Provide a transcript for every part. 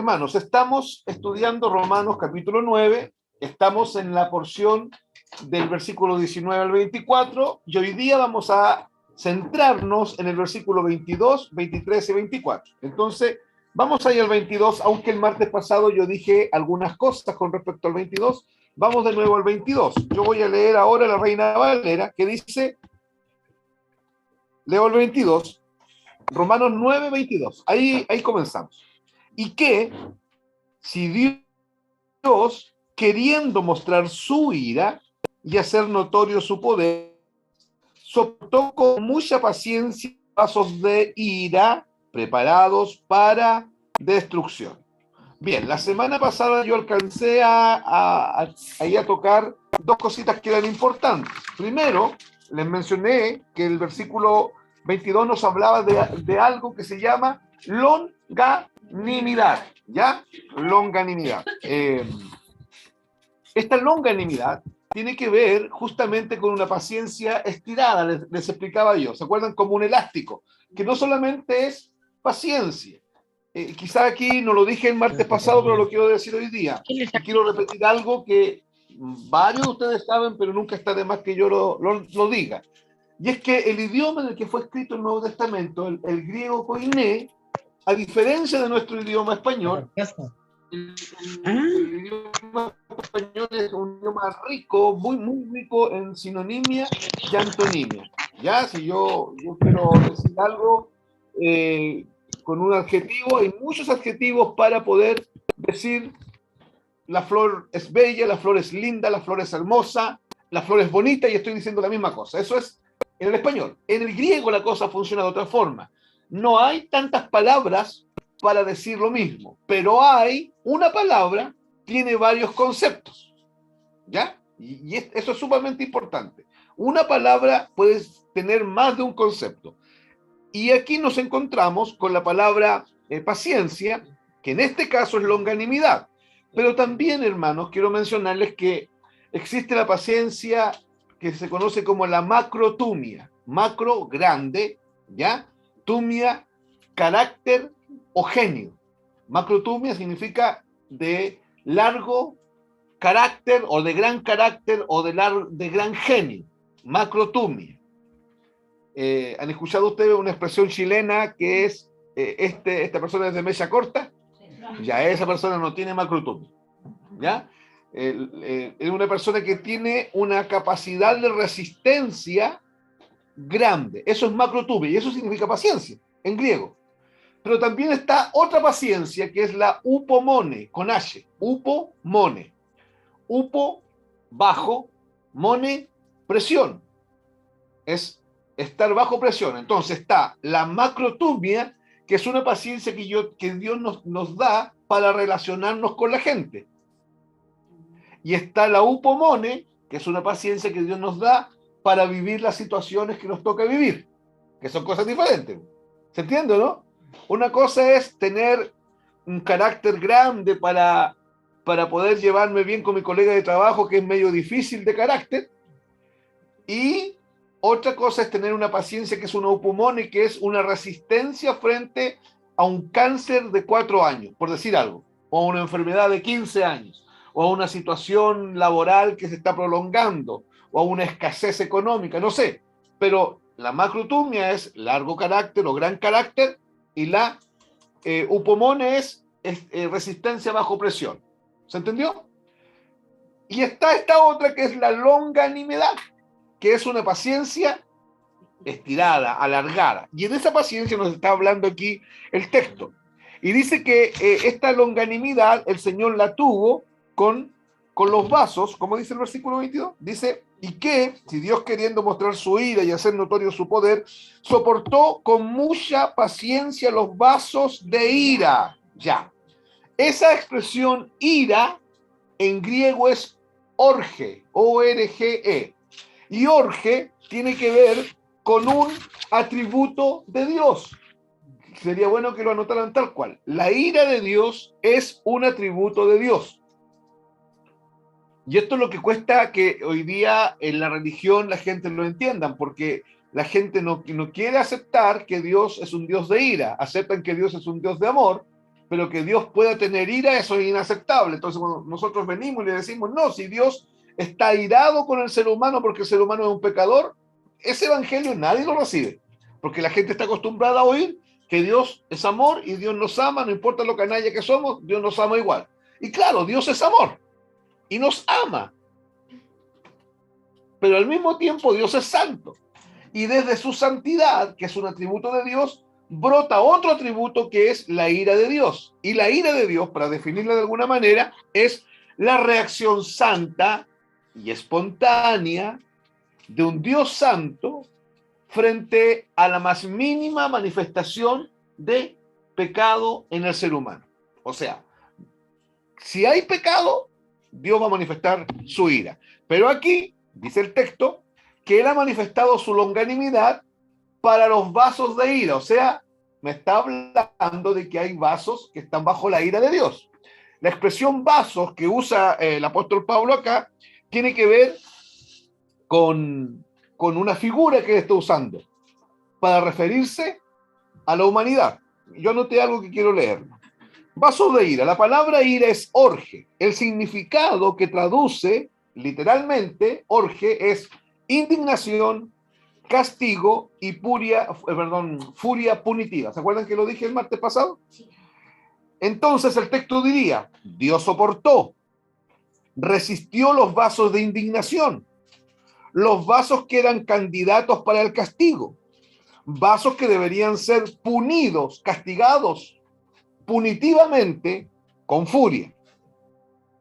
Hermanos, estamos estudiando Romanos capítulo 9, estamos en la porción del versículo 19 al 24, y hoy día vamos a centrarnos en el versículo 22, 23 y 24. Entonces, vamos ahí al 22, aunque el martes pasado yo dije algunas cosas con respecto al 22, vamos de nuevo al 22. Yo voy a leer ahora la Reina Valera, que dice, leo el 22, Romanos 9, 22. Ahí comenzamos. Y que, si Dios, queriendo mostrar su ira y hacer notorio su poder, soportó con mucha paciencia vasos de ira preparados para destrucción. Bien, la semana pasada yo alcancé a tocar dos cositas que eran importantes. Primero, les mencioné que el versículo 22 nos hablaba de algo que se llama longanimidad, ¿ya? Longanimidad. Esta longanimidad tiene que ver justamente con una paciencia estirada, les explicaba yo, ¿se acuerdan? Como un elástico, que no solamente es paciencia. Quizá aquí no lo dije el martes pasado, pero lo quiero decir hoy día. Y quiero repetir algo que varios de ustedes saben, pero nunca está de más que yo lo diga. Y es que el idioma en el que fue escrito el Nuevo Testamento, el griego koiné, a diferencia de nuestro idioma español, el idioma español es un idioma rico, muy rico en sinonimia y antonimia. Ya, si yo quiero decir algo con un adjetivo, hay muchos adjetivos para poder decir la flor es bella, la flor es linda, la flor es hermosa, la flor es bonita, y estoy diciendo la misma cosa. Eso es en el español. En el griego la cosa funciona de otra forma. No hay tantas palabras para decir lo mismo, pero hay una palabra, tiene varios conceptos, ¿ya? Y eso es sumamente importante. Una palabra puede tener más de un concepto. Y aquí nos encontramos con la palabra paciencia, que en este caso es longanimidad. Pero también, hermanos, quiero mencionarles que existe la paciencia que se conoce como la macrotumia. Macro, grande, ¿ya? Tumia, carácter o genio. Macrotumia significa de largo carácter o de gran carácter o de gran genio. Macrotumia. ¿Han escuchado ustedes una expresión chilena que es esta persona es de mecha corta? Ya, esa persona no tiene macrotumia. ¿Ya? Es una persona que tiene una capacidad de resistencia grande. Eso es macrotumia y eso significa paciencia en griego. Pero también está otra paciencia que es la upomone, con H. Upomone. Upo, bajo, mone, presión. Es estar bajo presión. Entonces está la macrotumia, que es una paciencia que Dios nos da para relacionarnos con la gente. Y está la upomone, que es una paciencia que Dios nos da para vivir las situaciones que nos toca vivir, que son cosas diferentes. ¿Se entiende, no? Una cosa es tener un carácter grande para poder llevarme bien con mi colega de trabajo, que es medio difícil de carácter, y otra cosa es tener una paciencia que es una upomone, que es una resistencia frente a un cáncer de 4 años, por decir algo, o a una enfermedad de 15 años, o a una situación laboral que se está prolongando, o a una escasez económica, no sé. Pero la macrotumia es largo carácter o gran carácter, y la upomone es resistencia bajo presión. ¿Se entendió? Y está esta otra que es la longanimidad, que es una paciencia estirada, alargada. Y en esa paciencia nos está hablando aquí el texto. Y dice que esta longanimidad el Señor la tuvo con los vasos, como dice el versículo 22, dice, y que, si Dios queriendo mostrar su ira y hacer notorio su poder, soportó con mucha paciencia los vasos de ira. Ya. Esa expresión ira en griego es orge, O-R-G-E. Y orge tiene que ver con un atributo de Dios. Sería bueno que lo anotaran tal cual. La ira de Dios es un atributo de Dios. Y esto es lo que cuesta que hoy día en la religión la gente lo entienda, porque la gente no quiere aceptar que Dios es un Dios de ira. Aceptan que Dios es un Dios de amor, pero que Dios pueda tener ira, eso es inaceptable. Entonces, cuando nosotros venimos y le decimos, no, si Dios está airado con el ser humano porque el ser humano es un pecador, ese evangelio nadie lo recibe, porque la gente está acostumbrada a oír que Dios es amor y Dios nos ama, no importa lo canalla que somos, Dios nos ama igual. Y claro, Dios es amor y nos ama, pero al mismo tiempo Dios es santo. Y desde su santidad, que es un atributo de Dios, brota otro atributo que es la ira de Dios. Y la ira de Dios, para definirla de alguna manera, es la reacción santa y espontánea de un Dios santo frente a la más mínima manifestación de pecado en el ser humano. O sea, si hay pecado, Dios va a manifestar su ira. Pero aquí, dice el texto, que Él ha manifestado su longanimidad para los vasos de ira. O sea, me está hablando de que hay vasos que están bajo la ira de Dios. La expresión vasos que usa el apóstol Pablo acá tiene que ver con una figura que él está usando para referirse a la humanidad. Yo anoté algo que quiero leer. Vasos de ira. La palabra ira es orge. El significado que traduce literalmente orge es indignación, castigo y furia punitiva. ¿Se acuerdan que lo dije el martes pasado? Sí. Entonces el texto diría, Dios soportó, resistió los vasos de indignación, los vasos que eran candidatos para el castigo, vasos que deberían ser punidos, castigados punitivamente con furia.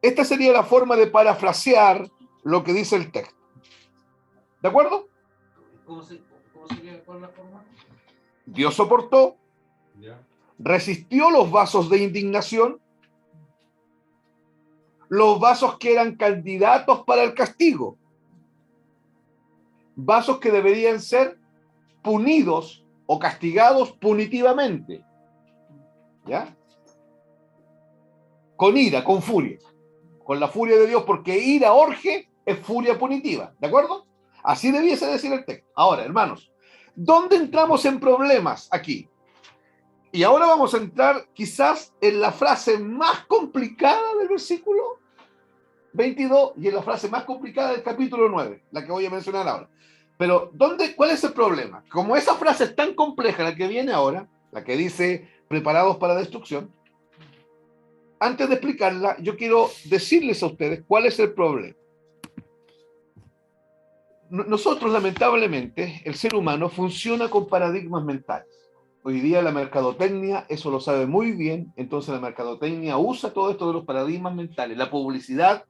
Esta sería la forma de parafrasear lo que dice el texto. ¿De acuerdo? ¿Cómo sería cuál la forma? Dios soportó, resistió los vasos de indignación, los vasos que eran candidatos para el castigo, vasos que deberían ser punidos o castigados punitivamente, ¿ya? Con ira, con furia, con la furia de Dios, porque ira orge es furia punitiva, ¿de acuerdo? Así debiese decir el texto. Ahora, hermanos, ¿dónde entramos en problemas aquí? Y ahora vamos a entrar quizás en la frase más complicada del versículo 22 y en la frase más complicada del capítulo 9, la que voy a mencionar ahora. Pero, ¿cuál es el problema? Como esa frase es tan compleja, la que viene ahora, la que dice preparados para destrucción, antes de explicarla, yo quiero decirles a ustedes cuál es el problema. Nosotros, lamentablemente, el ser humano funciona con paradigmas mentales. Hoy día la mercadotecnia, eso lo sabe muy bien, entonces la mercadotecnia usa todo esto de los paradigmas mentales. La publicidad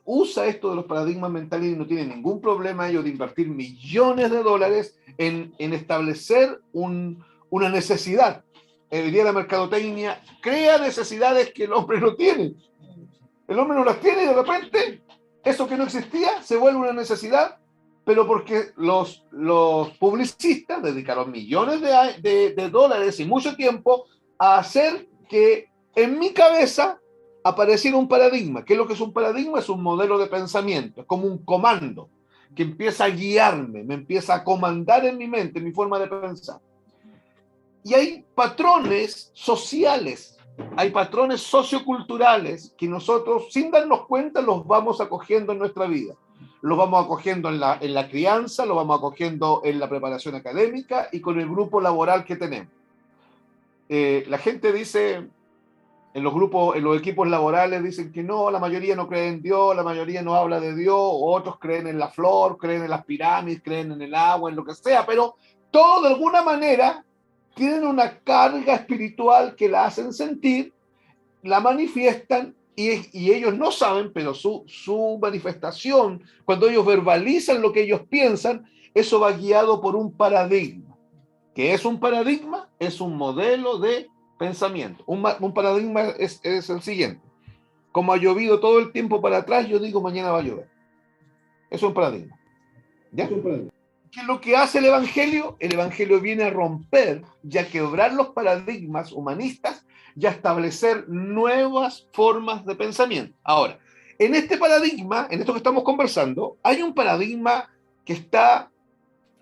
usa esto de los paradigmas mentales y no tiene ningún problema ellos de invertir millones de dólares en establecer una necesidad. Hoy día la mercadotecnia crea necesidades que el hombre no tiene. El hombre no las tiene y de repente eso que no existía se vuelve una necesidad, pero porque los publicistas dedicaron millones de dólares y mucho tiempo a hacer que en mi cabeza apareciera un paradigma. ¿Qué es lo que es un paradigma? Es un modelo de pensamiento, es como un comando que empieza a guiarme, me empieza a comandar en mi mente, en mi forma de pensar. Y hay patrones sociales, hay patrones socioculturales que nosotros, sin darnos cuenta, los vamos acogiendo en nuestra vida. Los vamos acogiendo en la crianza, los vamos acogiendo en la preparación académica y con el grupo laboral que tenemos. La gente dice, en los equipos laborales dicen que no, la mayoría no cree en Dios, la mayoría no habla de Dios, otros creen en la flor, creen en las pirámides, creen en el agua, en lo que sea, pero todo de alguna manera tienen una carga espiritual que la hacen sentir, la manifiestan y ellos no saben, pero su manifestación, cuando ellos verbalizan lo que ellos piensan, eso va guiado por un paradigma. ¿Qué es un paradigma? Es un modelo de pensamiento. Un paradigma es el siguiente. Como ha llovido todo el tiempo para atrás, yo digo mañana va a llover. Es un paradigma. ¿Ya? Es un paradigma. ¿Qué es lo que hace el Evangelio? El Evangelio viene a romper y a quebrar los paradigmas humanistas y a establecer nuevas formas de pensamiento. Ahora, en este paradigma, en esto que estamos conversando, hay un paradigma que está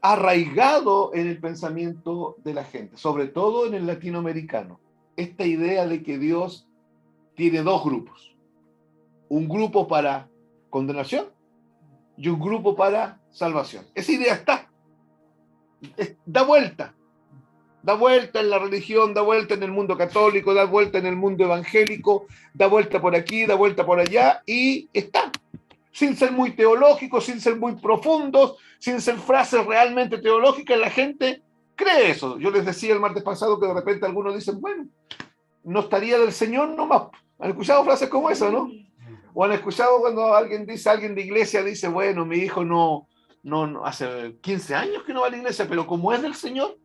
arraigado en el pensamiento de la gente, sobre todo en el latinoamericano. esta idea de que Dios tiene dos grupos. Un grupo para condenación y un grupo para salvación. Esa idea está. Da vuelta. Da vuelta en la religión, da vuelta en el mundo católico, da vuelta en el mundo evangélico, da vuelta por aquí, da vuelta por allá, y está. Sin ser muy teológicos, sin ser muy profundos, sin ser frases realmente teológicas, la gente cree eso. Yo les decía el martes pasado que de repente algunos dicen, bueno, no estaría del Señor nomás. ¿Han escuchado frases como esa, no? O han escuchado cuando alguien de iglesia dice, bueno, mi hijo no, hace 15 años que no va a la iglesia, pero como es del Señor,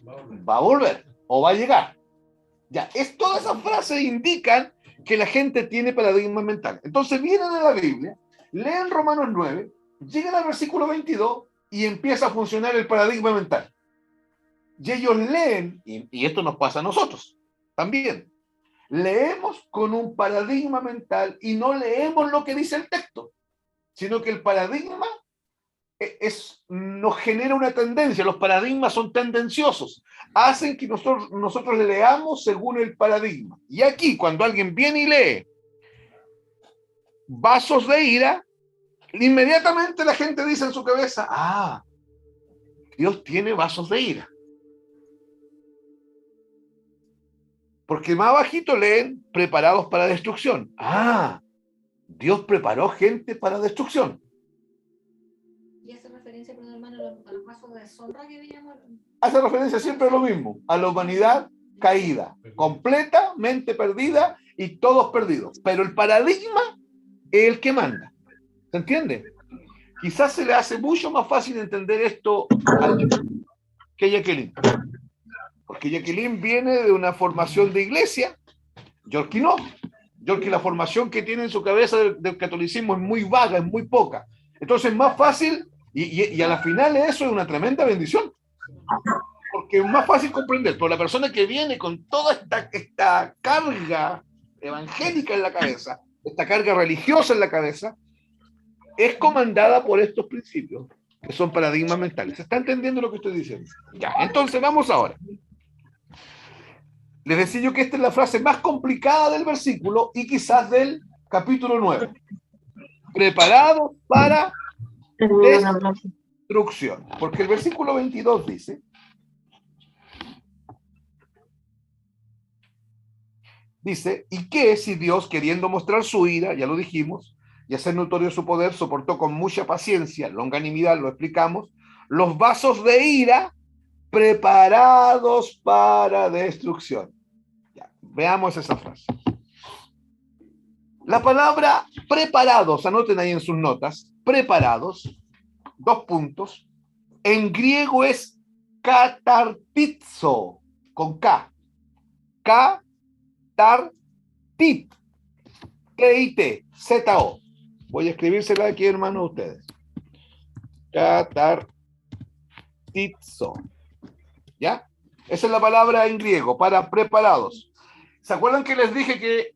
va a volver o va a llegar. Ya, todas esas frases indican que la gente tiene paradigmas mentales. Entonces vienen a la Biblia, leen Romanos 9, llegan al versículo 22 y empieza a funcionar el paradigma mental. Y ellos leen, y esto nos pasa a nosotros también. Leemos con un paradigma mental y no leemos lo que dice el texto, sino que el paradigma nos genera una tendencia. Los paradigmas son tendenciosos, hacen que nosotros leamos según el paradigma. Y aquí, cuando alguien viene y lee vasos de ira, inmediatamente la gente dice en su cabeza, ah, Dios tiene vasos de ira. Porque más bajito leen preparados para destrucción. Ah, Dios preparó gente para destrucción. ¿Y hace referencia, perdón, hermano, a los vasos de deshonra que veíamos? Hace referencia siempre a lo mismo, a la humanidad caída, completamente perdida y todos perdidos. Pero el paradigma es el que manda. ¿Se entiende? Quizás se le hace mucho más fácil entender esto que a Jacqueline. Porque Jacqueline viene de una formación de iglesia, Yorkie no. Yorkie, la formación que tiene en su cabeza del catolicismo es muy vaga, es muy poca. Entonces es más fácil, y a la final eso es una tremenda bendición. Porque es más fácil comprender. Pero la persona que viene con toda esta carga evangélica en la cabeza, esta carga religiosa en la cabeza, es comandada por estos principios, que son paradigmas mentales. ¿Se está entendiendo lo que estoy diciendo? Ya, entonces vamos ahora. Les decía yo que esta es la frase más complicada del versículo y quizás del capítulo 9. Preparados para destrucción. Porque el versículo 22 dice, ¿y qué si Dios, queriendo mostrar su ira, ya lo dijimos, y hacer notorio su poder, soportó con mucha paciencia, longanimidad, lo explicamos, los vasos de ira preparados para destrucción? Ya, veamos esa frase. La palabra preparados, anoten ahí en sus notas, preparados, 2 puntos, en griego es katartizo, con K. Katartit, T-I-T, Z-O. Voy a escribírsela aquí, hermano, a ustedes. Katartizo. ¿Ya? Esa es la palabra en griego, para preparados. ¿Se acuerdan que les dije que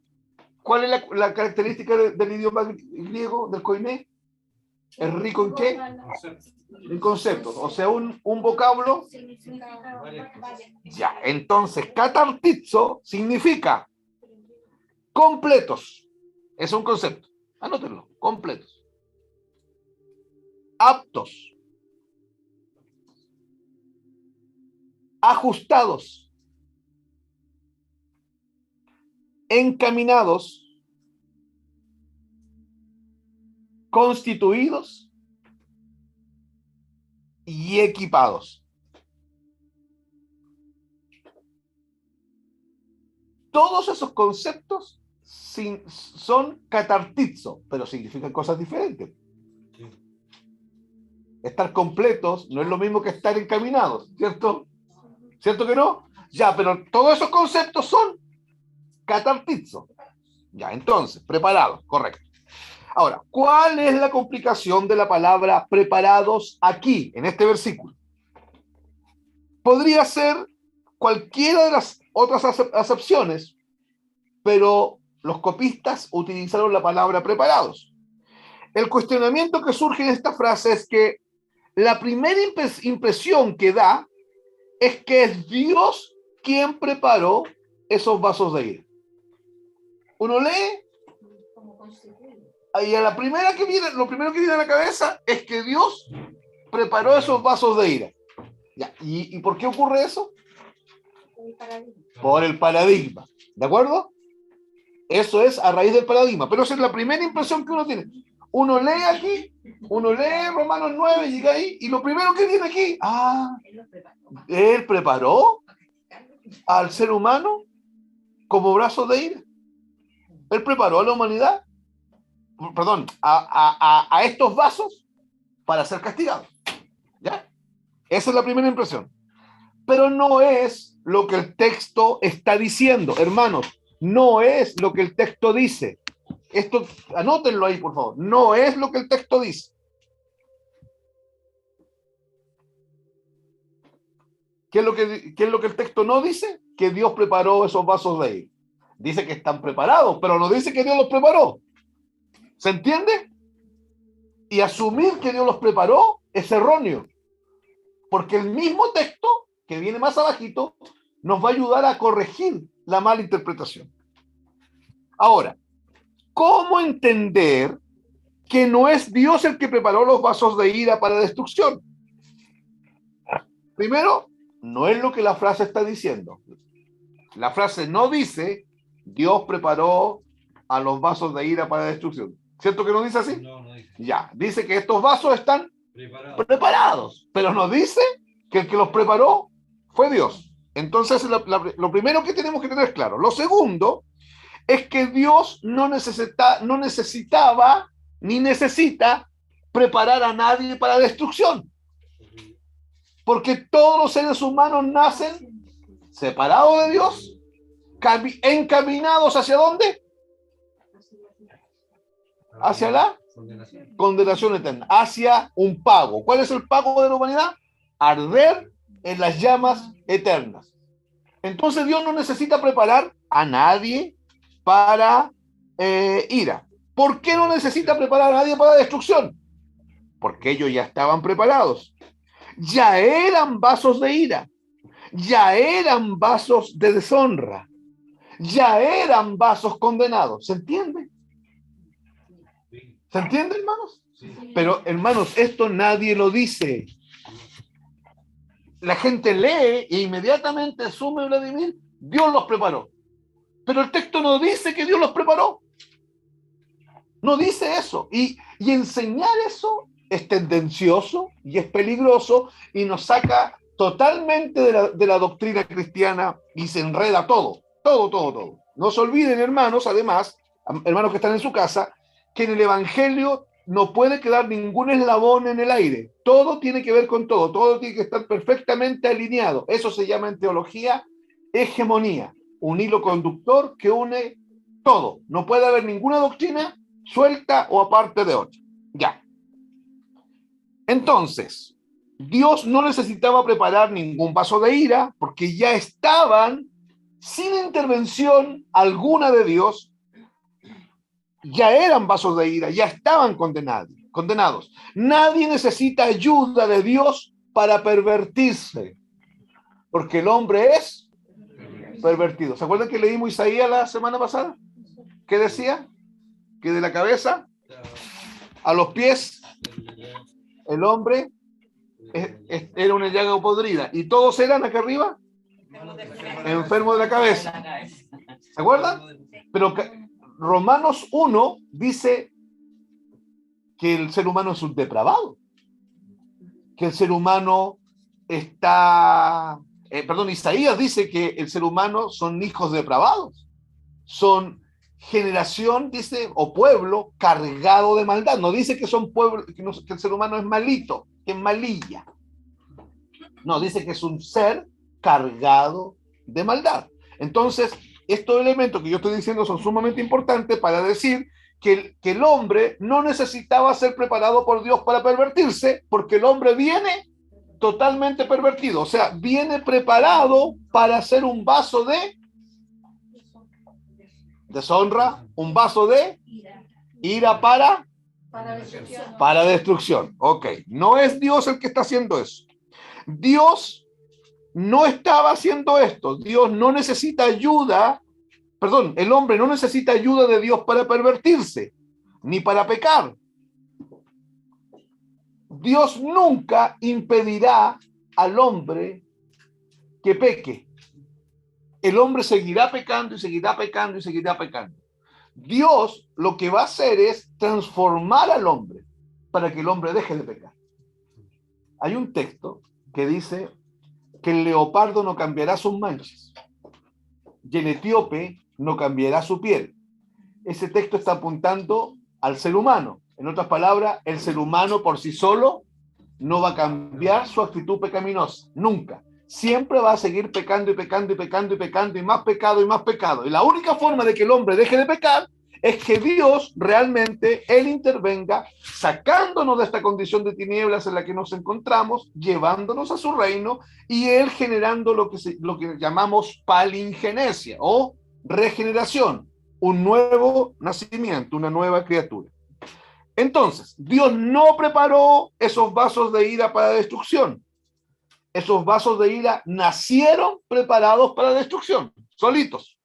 cuál es la característica del idioma griego, del koiné? ¿Es rico en qué? En conceptos. O sea, un vocablo. Ya, entonces, katartizo significa completos. Es un concepto. Anótenlo, completos. Aptos. Ajustados. Encaminados. Constituidos y equipados. Todos esos conceptos son catartizo, pero significan cosas diferentes. Sí. Estar completos no es lo mismo que estar encaminados, ¿cierto? ¿Cierto que no? Ya, pero todos esos conceptos son catartizo. Ya, entonces, preparados, correcto. Ahora, ¿cuál es la complicación de la palabra preparados aquí, en este versículo? Podría ser cualquiera de las otras acepciones, pero los copistas utilizaron la palabra preparados. El cuestionamiento que surge en esta frase es que la primera impresión que da es que es Dios quien preparó esos vasos de ira? Uno lee Como constituido. y a la primera que viene, lo primero que viene a la cabeza es que Dios preparó esos vasos de ira. Ya, ¿y por qué ocurre eso? El paradigma. Por el paradigma, ¿de acuerdo? Eso es a raíz del paradigma, pero esa es la primera impresión que uno tiene. Uno lee aquí, uno lee Romanos 9, llega ahí, y lo primero que viene aquí, Él los preparó. Él preparó al ser humano como brazo de ira. Él preparó a la humanidad, perdón, a estos vasos para ser castigados. ¿Ya? Esa es la primera impresión. Pero no es lo que el texto está diciendo, hermanos. No es lo que el texto dice. Esto, anótenlo ahí, por favor. No es lo que el texto dice. ¿Qué es lo que el texto no dice? Que Dios preparó esos vasos de ira. Dice que están preparados, pero no dice que Dios los preparó. ¿Se entiende? Y asumir que Dios los preparó es erróneo. Porque el mismo texto, que viene más abajito, nos va a ayudar a corregir la mala interpretación. Ahora, ¿cómo entender que no es Dios el que preparó los vasos de ira para destrucción? Primero, no es lo que la frase está diciendo. La frase no dice, Dios preparó a los vasos de ira para destrucción. ¿Cierto que no dice así? No, no dice. Ya, dice que estos vasos están Preparado. pero nos dice que el que los preparó fue Dios. Entonces, lo primero que tenemos que tener claro. Lo segundo es que Dios no necesitaba ni necesita preparar a nadie para destrucción. Porque todos los seres humanos nacen separados de Dios, encaminados ¿hacia dónde? Hacia la condenación eterna, hacia un pago. ¿Cuál es el pago de la humanidad? Arder en las llamas eternas. Entonces Dios no necesita preparar a nadie para ira. ¿Por qué no necesita preparar a nadie para destrucción? Porque ellos ya estaban preparados. Ya eran vasos de ira. Ya eran vasos de deshonra. Ya eran vasos condenados. ¿Se entiende? ¿Se entiende, hermanos? Sí. Pero, hermanos, esto nadie lo dice. La gente lee e inmediatamente asume, Vladimir, Dios los preparó. Pero el texto no dice que Dios los preparó. No dice eso. Y enseñar eso es tendencioso y es peligroso y nos saca totalmente de la doctrina cristiana y se enreda todo. Todo. No se olviden, hermanos, además, hermanos que están en su casa, que en el Evangelio no puede quedar ningún eslabón en el aire. Todo tiene que ver con todo. Todo tiene que estar perfectamente alineado. Eso se llama en teología hegemonía. Un hilo conductor que une todo. No puede haber ninguna doctrina suelta o aparte de otra. Ya. Entonces, Dios no necesitaba preparar ningún vaso de ira porque ya estaban sin intervención alguna de Dios. Ya eran vasos de ira, ya estaban condenados. Nadie necesita ayuda de Dios para pervertirse, porque el hombre es pervertido. ¿Se acuerdan que leímos Isaías la semana pasada? ¿Qué decía? Que de la cabeza a los pies el hombre era una llaga podrida. ¿Y todos eran acá arriba? Enfermos de la cabeza. ¿Se acuerdan? Pero Romanos 1 dice que el ser humano es un depravado, que el ser humano Isaías dice que el ser humano son hijos depravados, son generación, dice, o pueblo cargado de maldad. No dice que son pueblo, que el ser humano es malito, que es malilla. No, dice que es un ser cargado de maldad. Entonces, estos elementos que yo estoy diciendo son sumamente importantes para decir que el hombre no necesitaba ser preparado por Dios para pervertirse, porque el hombre viene totalmente pervertido, o sea, viene preparado para ser un vaso de deshonra, un vaso de ira para destrucción. Ok, no es Dios el que está haciendo eso. Dios no estaba haciendo esto. Dios no necesita ayuda, perdón, el hombre no necesita ayuda de Dios para pervertirse, ni para pecar. Dios nunca impedirá al hombre que peque. El hombre seguirá pecando y seguirá pecando y seguirá pecando. Dios lo que va a hacer es transformar al hombre para que el hombre deje de pecar. Hay un texto que dice que el leopardo no cambiará sus manchas y el etíope no cambiará su piel. Ese texto está apuntando al ser humano. En otras palabras, el ser humano por sí solo no va a cambiar su actitud pecaminosa, nunca. Siempre va a seguir pecando y pecando y pecando y pecando y más pecado y más pecado. Y la única forma de que el hombre deje de pecar es que Dios realmente, Él intervenga, sacándonos de esta condición de tinieblas en la que nos encontramos, llevándonos a su reino y Él generando lo que llamamos palingenesia o regeneración, un nuevo nacimiento, una nueva criatura. Entonces, Dios no preparó esos vasos de ira para destrucción. Esos vasos de ira nacieron preparados para destrucción, solitos.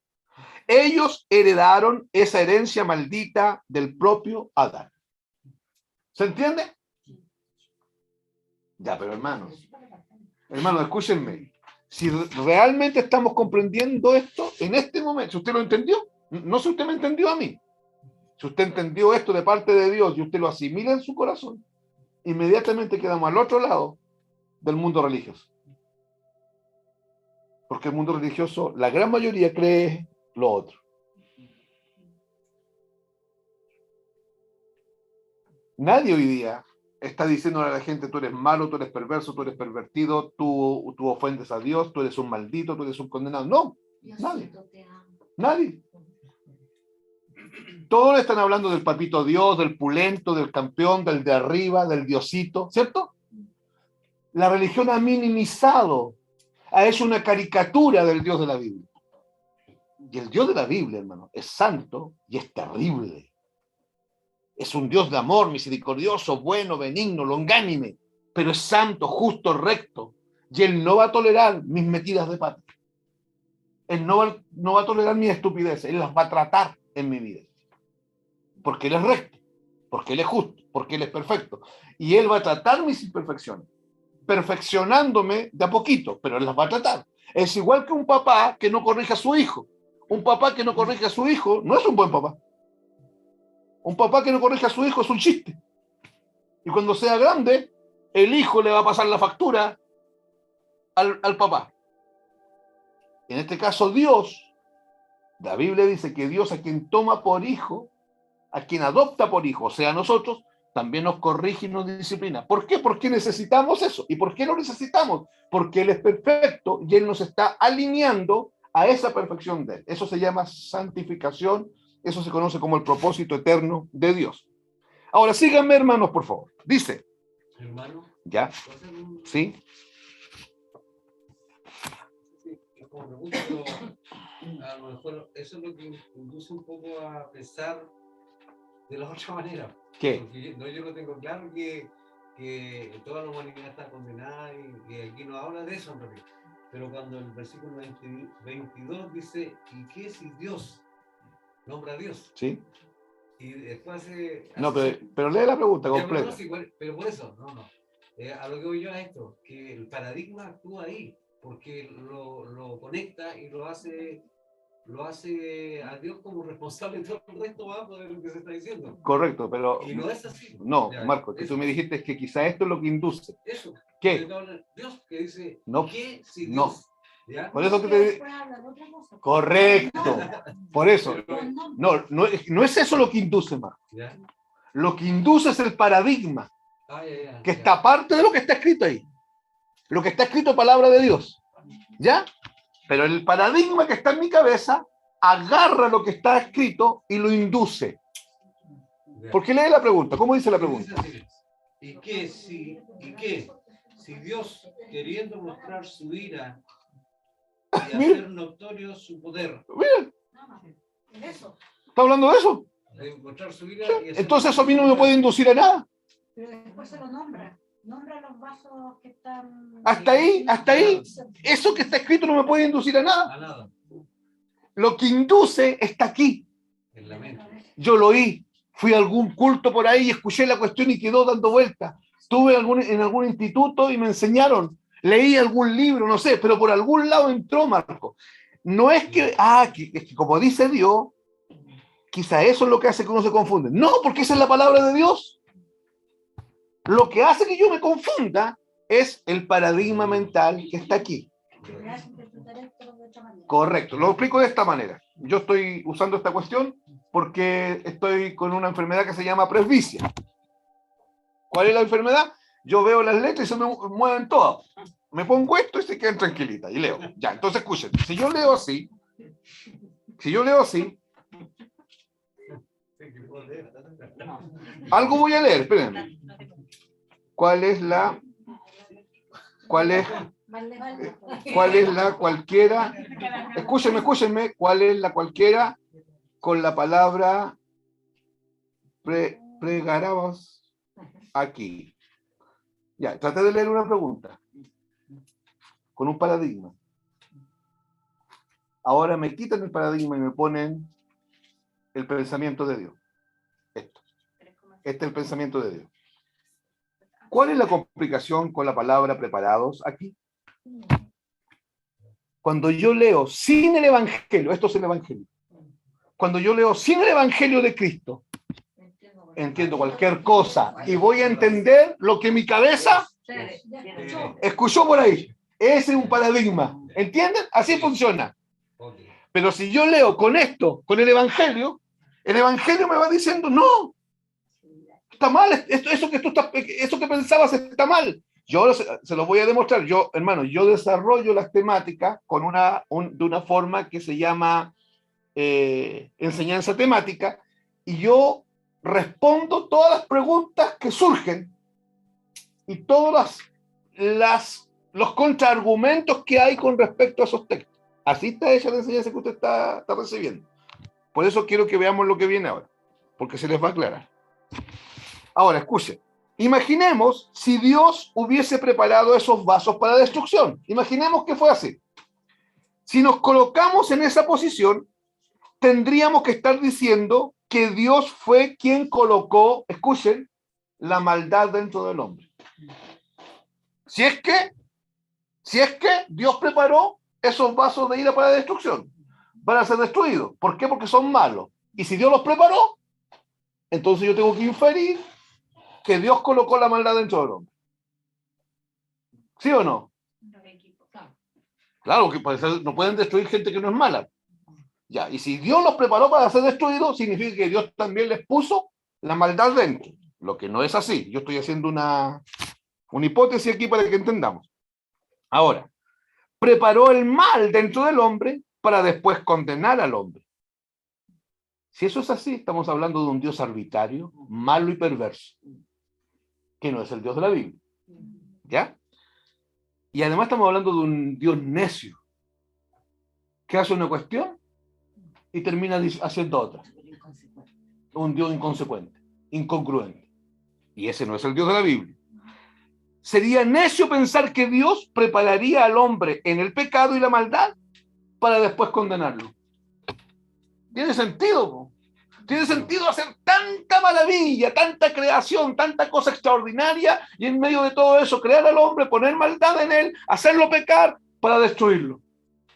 Ellos heredaron esa herencia maldita del propio Adán. ¿Se entiende? Ya, pero hermanos, escúchenme. Si realmente estamos comprendiendo esto en este momento, si usted lo entendió, no si usted me entendió a mí. Si usted entendió esto de parte de Dios y usted lo asimila en su corazón, inmediatamente quedamos al otro lado del mundo religioso. Porque el mundo religioso, la gran mayoría cree lo otro. Nadie hoy día está diciéndole a la gente, tú eres malo, tú eres perverso, tú eres pervertido, tú ofendes a Dios, tú eres un maldito, tú eres un condenado. No, nadie. Nadie. Todos le están hablando del papito Dios, del pulento, del campeón, del de arriba, del diosito, ¿cierto? La religión ha minimizado, ha hecho una caricatura del Dios de la Biblia. Y el Dios de la Biblia, hermano, es santo y es terrible. Es un Dios de amor, misericordioso, bueno, benigno, longánime, pero es santo, justo, recto. Y Él no va a tolerar mis metidas de pata. Él no va a tolerar mis estupideces. Él las va a tratar en mi vida. Porque Él es recto, porque Él es justo, porque Él es perfecto. Y Él va a tratar mis imperfecciones, perfeccionándome de a poquito, pero Él las va a tratar. Es igual que un papá que no corrige a su hijo. Un papá que no corrige a su hijo no es un buen papá. Un papá que no corrige a su hijo es un chiste. Y cuando sea grande, el hijo le va a pasar la factura al papá. En este caso, Dios, la Biblia dice que Dios a quien toma por hijo, a quien adopta por hijo, o sea, a nosotros, también nos corrige y nos disciplina. ¿Por qué? Porque necesitamos eso. ¿Y por qué lo necesitamos? Porque Él es perfecto y Él nos está alineando a esa perfección de Él. Eso se llama santificación. Eso se conoce como el propósito eterno de Dios. Ahora, síganme, hermanos, por favor. Dice. Hermano. ¿Ya? ¿Sí? Como me gusta, a lo mejor eso es lo que induce un poco a pensar de la otra manera. ¿Qué? Porque yo lo tengo claro que toda la humanidad está condenada y aquí no habla de eso en realidad. Pero cuando el versículo 22 dice, ¿y qué si Dios nombra a Dios? Sí. Y después no, pero lee la pregunta completa. Pero por eso, a lo que voy yo a esto, que el paradigma actúa ahí, porque lo conecta y lo hace a Dios como responsable de todo el resto de lo que se está diciendo. Correcto, pero... Y no es así. No, ya, Marco, que tú me dijiste que quizá esto es lo que induce. Eso. ¿Qué? Dios que dice, no, ¿qué si Dios? No. ¿Ya? Por eso que te... Correcto. Por eso. No es eso lo que induce, Marco. ¿Ya? Lo que induce es el paradigma. Que está aparte de lo que está escrito ahí. Lo que está escrito, palabra de Dios. ¿Ya? Pero el paradigma que está en mi cabeza agarra lo que está escrito y lo induce. ¿Por qué lee la pregunta? ¿Cómo dice la pregunta? ¿Y qué si Dios, queriendo mostrar su ira y hacer notorio su poder? Mira. ¿Está hablando de eso? De mostrar su ira y entonces eso a mí no me puede inducir a nada. Pero después se lo nombra. Nombra los vasos que están... Hasta ahí, eso que está escrito no me puede inducir a nada. A nada. Lo que induce está aquí. En la mente. Yo lo oí, fui a algún culto por ahí y escuché la cuestión y quedó dando vueltas. Estuve en algún instituto y me enseñaron, leí algún libro, no sé, pero por algún lado entró, Marco. No es que, es que como dice Dios, quizá eso es lo que hace que uno se confunde. No, porque esa es la palabra de Dios. Lo que hace que yo me confunda es el paradigma mental que está aquí. Me hace interpretar esto de otra manera. Correcto, lo explico de esta manera. Yo estoy usando esta cuestión porque estoy con una enfermedad que se llama presbicia. ¿Cuál es la enfermedad? Yo veo las letras y se me mueven todas. Me pongo esto y se quedan tranquilitas y leo. Ya, entonces escuchen. Si yo leo así, algo voy a leer, espérenme. ¿Cuál es la cualquiera? Escúchenme, ¿cuál es la cualquiera con la palabra pregarabas aquí? Ya, traté de leer una pregunta con un paradigma. Ahora me quitan el paradigma y me ponen el pensamiento de Dios. Esto. Este es el pensamiento de Dios. ¿Cuál es la complicación con la palabra preparados aquí? Cuando yo leo sin el Evangelio, esto es el Evangelio. Cuando yo leo sin el Evangelio de Cristo, entiendo cualquier cosa y voy a entender lo que mi cabeza escuchó por ahí. Ese es un paradigma. ¿Entienden? Así funciona. Pero si yo leo con esto, con el Evangelio me va diciendo, no, está mal, eso que pensabas está mal. Yo se lo voy a demostrar. Yo, hermano, yo desarrollo las temáticas de una forma que se llama enseñanza temática, y yo respondo todas las preguntas que surgen y todos los contraargumentos que hay con respecto a esos textos. Así está hecha la enseñanza que usted está recibiendo. Por eso quiero que veamos lo que viene ahora, porque se les va a aclarar. Ahora, escuchen. Imaginemos si Dios hubiese preparado esos vasos para destrucción. Imaginemos que fue así. Si nos colocamos en esa posición, tendríamos que estar diciendo que Dios fue quien colocó, escuchen, la maldad dentro del hombre. Si es que Dios preparó esos vasos de ira para destrucción, para ser destruidos. ¿Por qué? Porque son malos. Y si Dios los preparó, entonces yo tengo que inferir que Dios colocó la maldad dentro del hombre. ¿Sí o no? Claro, que no pueden destruir gente que no es mala. Ya, y si Dios los preparó para ser destruidos, significa que Dios también les puso la maldad dentro. Lo que no es así. Yo estoy haciendo una hipótesis aquí para que entendamos. Ahora, preparó el mal dentro del hombre para después condenar al hombre. Si eso es así, estamos hablando de un Dios arbitrario, malo y perverso, que no es el Dios de la Biblia. ¿Ya? Y además estamos hablando de un Dios necio, que hace una cuestión y termina haciendo otra. Un Dios inconsecuente, incongruente. Y ese no es el Dios de la Biblia. Sería necio pensar que Dios prepararía al hombre en el pecado y la maldad para después condenarlo. Tiene sentido, ¿no? Tiene sentido hacer tanta maravilla, tanta creación, tanta cosa extraordinaria, y en medio de todo eso crear al hombre, poner maldad en él, hacerlo pecar para destruirlo.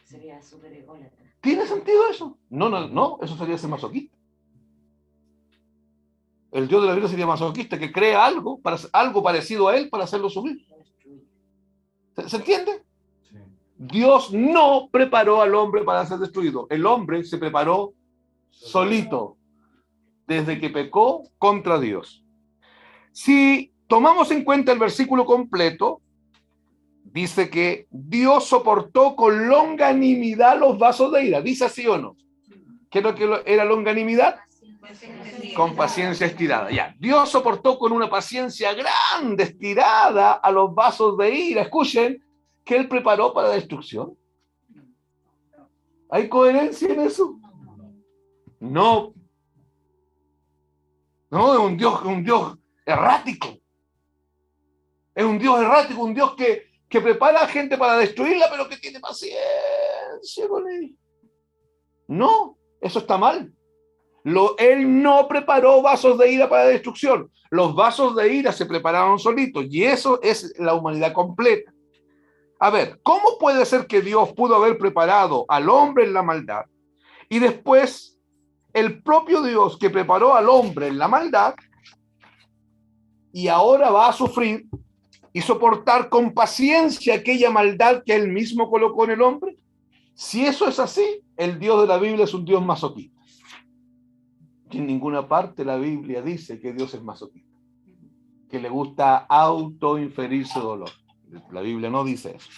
Sería súper ególatra. ¿Tiene sentido eso? No, eso sería ser masoquista. El Dios de la Biblia sería masoquista, que crea algo parecido a él para hacerlo subir. ¿Se entiende? Sí. Dios no preparó al hombre para ser destruido. El hombre se preparó solito desde que pecó contra Dios. Si tomamos en cuenta el versículo completo, dice que Dios soportó con longanimidad los vasos de ira. ¿Dice así o no? ¿Qué es lo que era longanimidad? Con paciencia estirada. Ya. Dios soportó con una paciencia grande, estirada, a los vasos de ira. Escuchen, que Él preparó para la destrucción. ¿Hay coherencia en eso? No. No, es un Dios errático. Es un Dios errático, un Dios que prepara a gente para destruirla, pero que tiene paciencia con ella. No, eso está mal. Él no preparó vasos de ira para destrucción. Los vasos de ira se prepararon solitos y eso es la humanidad completa. A ver, ¿cómo puede ser que Dios pudo haber preparado al hombre en la maldad y después el propio Dios que preparó al hombre en la maldad y ahora va a sufrir y soportar con paciencia aquella maldad que él mismo colocó en el hombre? Si eso es así, el Dios de la Biblia es un Dios masoquista. Que en ninguna parte la Biblia dice que Dios es masoquista, que le gusta autoinferir su dolor. La Biblia no dice eso.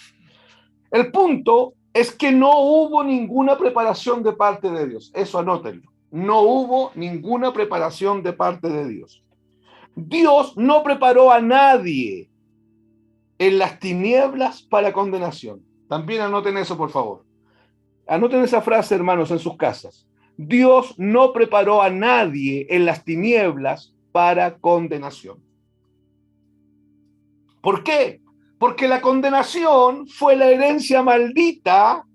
El punto es que no hubo ninguna preparación de parte de Dios. Eso anótenlo. No hubo ninguna preparación de parte de Dios. Dios no preparó a nadie en las tinieblas para condenación. También anoten eso, por favor. Anoten esa frase, hermanos, en sus casas. Dios no preparó a nadie en las tinieblas para condenación. ¿Por qué? Porque la condenación fue la herencia maldita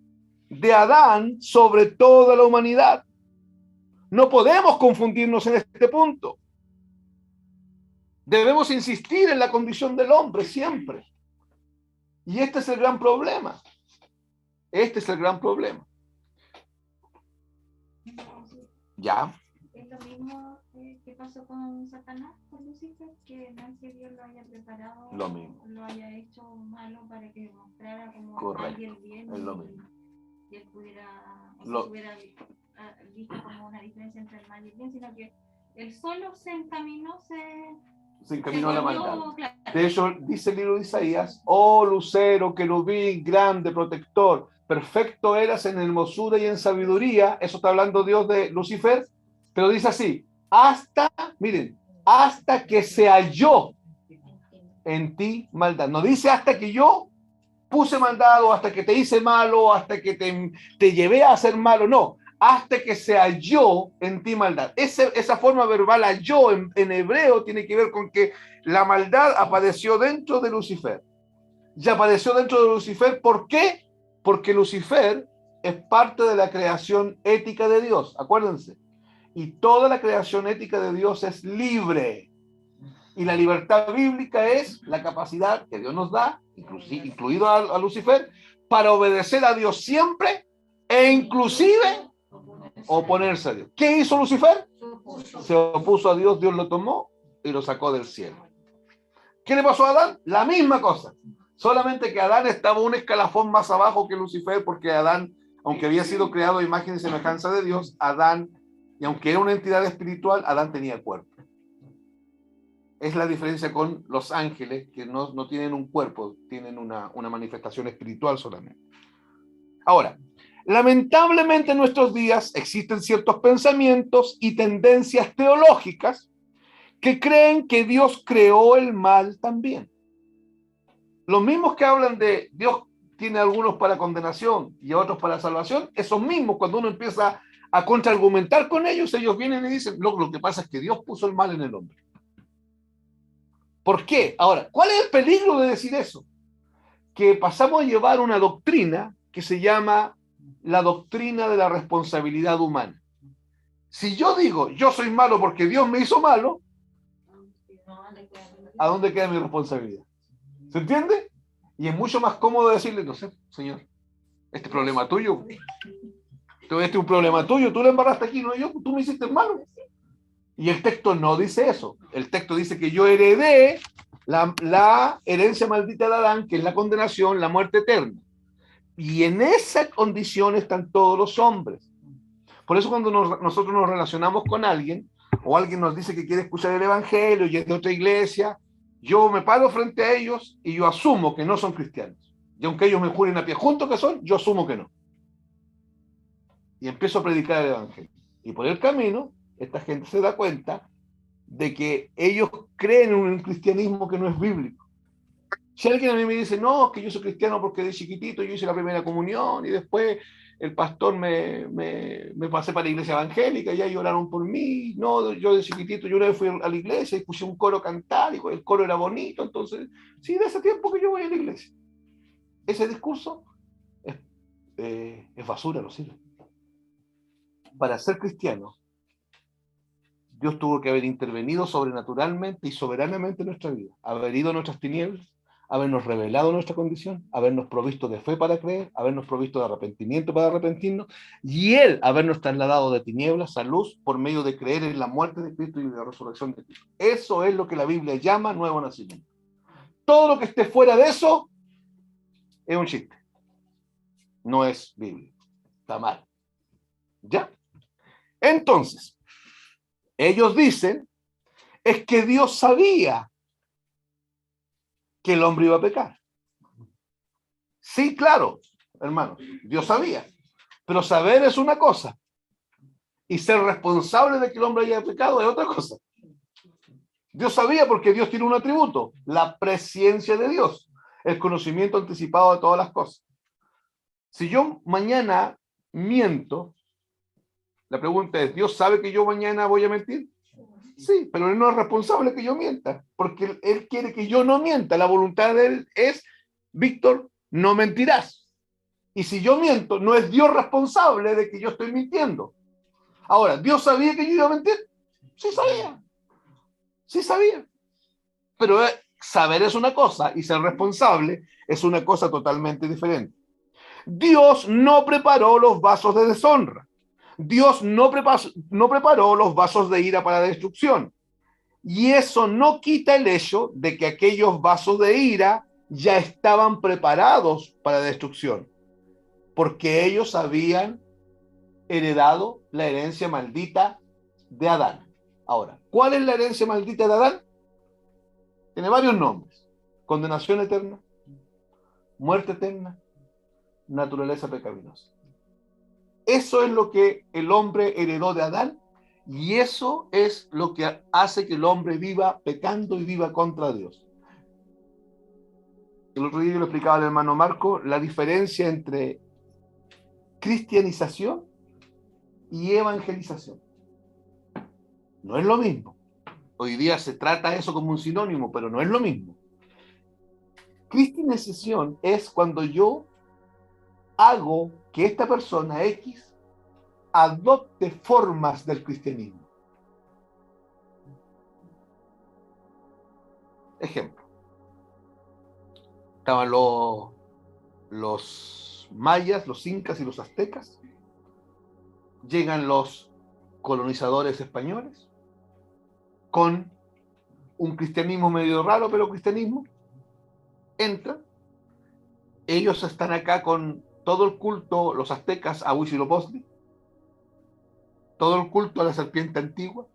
de Adán sobre toda la humanidad. No podemos confundirnos en este punto. Debemos insistir en la condición del hombre siempre. Y este es el gran problema. Este es el gran problema. Ya. Es lo mismo que pasó con Satanás, con Lucifer, que no es que Dios lo haya preparado, Lo mismo. lo haya hecho malo para que mostrara como Correcto. alguien bien Es lo mismo. y él pudiera, o Lo- se hubiera visto como una diferencia entre el mal y el bien, sino que él solo se encaminó, Se encaminó a la volvió, maldad. claro. De hecho, dice el libro de Isaías: oh lucero, querubín, grande, protector, perfecto eras en hermosura y en sabiduría. Eso está hablando Dios de Lucifer, pero dice así: miren, hasta que se halló en ti maldad. No dice hasta que yo puse maldad, o hasta que te hice malo, hasta que te llevé a hacer malo. No, hasta que se halló en ti maldad. Esa forma verbal halló en hebreo tiene que ver con que la maldad apareció dentro de Lucifer. Ya apareció dentro de Lucifer. ¿Por qué? Porque Lucifer es parte de la creación ética de Dios. Acuérdense. Y toda la creación ética de Dios es libre. Y la libertad bíblica es la capacidad que Dios nos da, incluido a Lucifer, para obedecer a Dios siempre e inclusive oponerse a Dios. ¿Qué hizo Lucifer? Se opuso a Dios, Dios lo tomó y lo sacó del cielo. ¿Qué le pasó a Adán? La misma cosa. Solamente que Adán estaba un escalafón más abajo que Lucifer, porque Adán, aunque había sido creado a imagen y semejanza de Dios, Adán, y aunque era una entidad espiritual, Adán tenía cuerpo. Es la diferencia con los ángeles, que no tienen un cuerpo, tienen una manifestación espiritual solamente. Ahora, lamentablemente en nuestros días existen ciertos pensamientos y tendencias teológicas que creen que Dios creó el mal también. Los mismos que hablan de Dios tiene algunos para condenación y otros para salvación, esos mismos, cuando uno empieza a contraargumentar con ellos, ellos vienen y dicen: lo que pasa es que Dios puso el mal en el hombre. ¿Por qué? Ahora, ¿cuál es el peligro de decir eso? Que pasamos a llevar una doctrina que se llama la doctrina de la responsabilidad humana. Si yo digo, yo soy malo porque Dios me hizo malo, ¿a dónde queda mi responsabilidad? ¿Se entiende? Y es mucho más cómodo decirle: no sé, Señor, este es problema tuyo. Este es un problema tuyo, tú lo embarraste aquí, no yo, tú me hiciste malo. Y el texto no dice eso. El texto dice que yo heredé la herencia maldita de Adán, que es la condenación, la muerte eterna. Y en esa condición están todos los hombres. Por eso cuando nosotros nos relacionamos con alguien, o alguien nos dice que quiere escuchar el evangelio y es de otra iglesia, yo me paro frente a ellos y yo asumo que no son cristianos. Y aunque ellos me juren a pie juntos que son, yo asumo que no. Y empiezo a predicar el evangelio. Y por el camino, esta gente se da cuenta de que ellos creen en un cristianismo que no es bíblico. Si alguien a mí me dice: no, que yo soy cristiano porque de chiquitito yo hice la primera comunión y después el pastor me pasé para la iglesia evangélica, y ahí oraron por mí. No, yo de chiquitito, yo una vez fui a la iglesia y puse un coro a cantar, y el coro era bonito, entonces, sí, de ese tiempo que yo voy a la iglesia. Ese discurso es basura, no sirve. Para ser cristiano, Dios tuvo que haber intervenido sobrenaturalmente y soberanamente en nuestra vida, haber ido a nuestras tinieblas, habernos revelado nuestra condición, habernos provisto de fe para creer, habernos provisto de arrepentimiento para arrepentirnos, y Él habernos trasladado de tinieblas a luz por medio de creer en la muerte de Cristo y la resurrección de Cristo. Eso es lo que la Biblia llama nuevo nacimiento. Todo lo que esté fuera de eso es un chiste. No es Biblia. Está mal. ¿Ya? Entonces, ellos dicen, es que Dios sabía que el hombre iba a pecar. Sí, claro, hermanos, Dios sabía. Pero saber es una cosa, y ser responsable de que el hombre haya pecado es otra cosa. Dios sabía porque Dios tiene un atributo, la presciencia de Dios, el conocimiento anticipado de todas las cosas. Si yo mañana miento, la pregunta es, ¿Dios sabe que yo mañana voy a mentir? Sí, pero Él no es responsable que yo mienta, porque Él quiere que yo no mienta. La voluntad de Él es, Víctor, no mentirás. Y si yo miento, no es Dios responsable de que yo estoy mintiendo. Ahora, ¿Dios sabía que yo iba a mentir? Sí sabía. Sí sabía. Pero saber es una cosa y ser responsable es una cosa totalmente diferente. Dios no preparó los vasos de deshonra. Dios no preparó los vasos de ira para destrucción. Y eso no quita el hecho de que aquellos vasos de ira ya estaban preparados para destrucción, porque ellos habían heredado la herencia maldita de Adán. Ahora, ¿cuál es la herencia maldita de Adán? Tiene varios nombres: condenación eterna, muerte eterna, naturaleza pecaminosa. Eso es lo que el hombre heredó de Adán, y eso es lo que hace que el hombre viva pecando y viva contra Dios. El otro día yo le explicaba al hermano Marco la diferencia entre cristianización y evangelización. No es lo mismo. Hoy día se trata eso como un sinónimo, pero no es lo mismo. Cristianización es cuando yo hago que esta persona X adopte formas del cristianismo. Ejemplo. Estaban los mayas, los incas y los aztecas. Llegan los colonizadores españoles con un cristianismo medio raro, pero cristianismo. Entran. Ellos están acá con todo el culto, los aztecas a Huitzilopochtli, todo el culto a la serpiente antigua,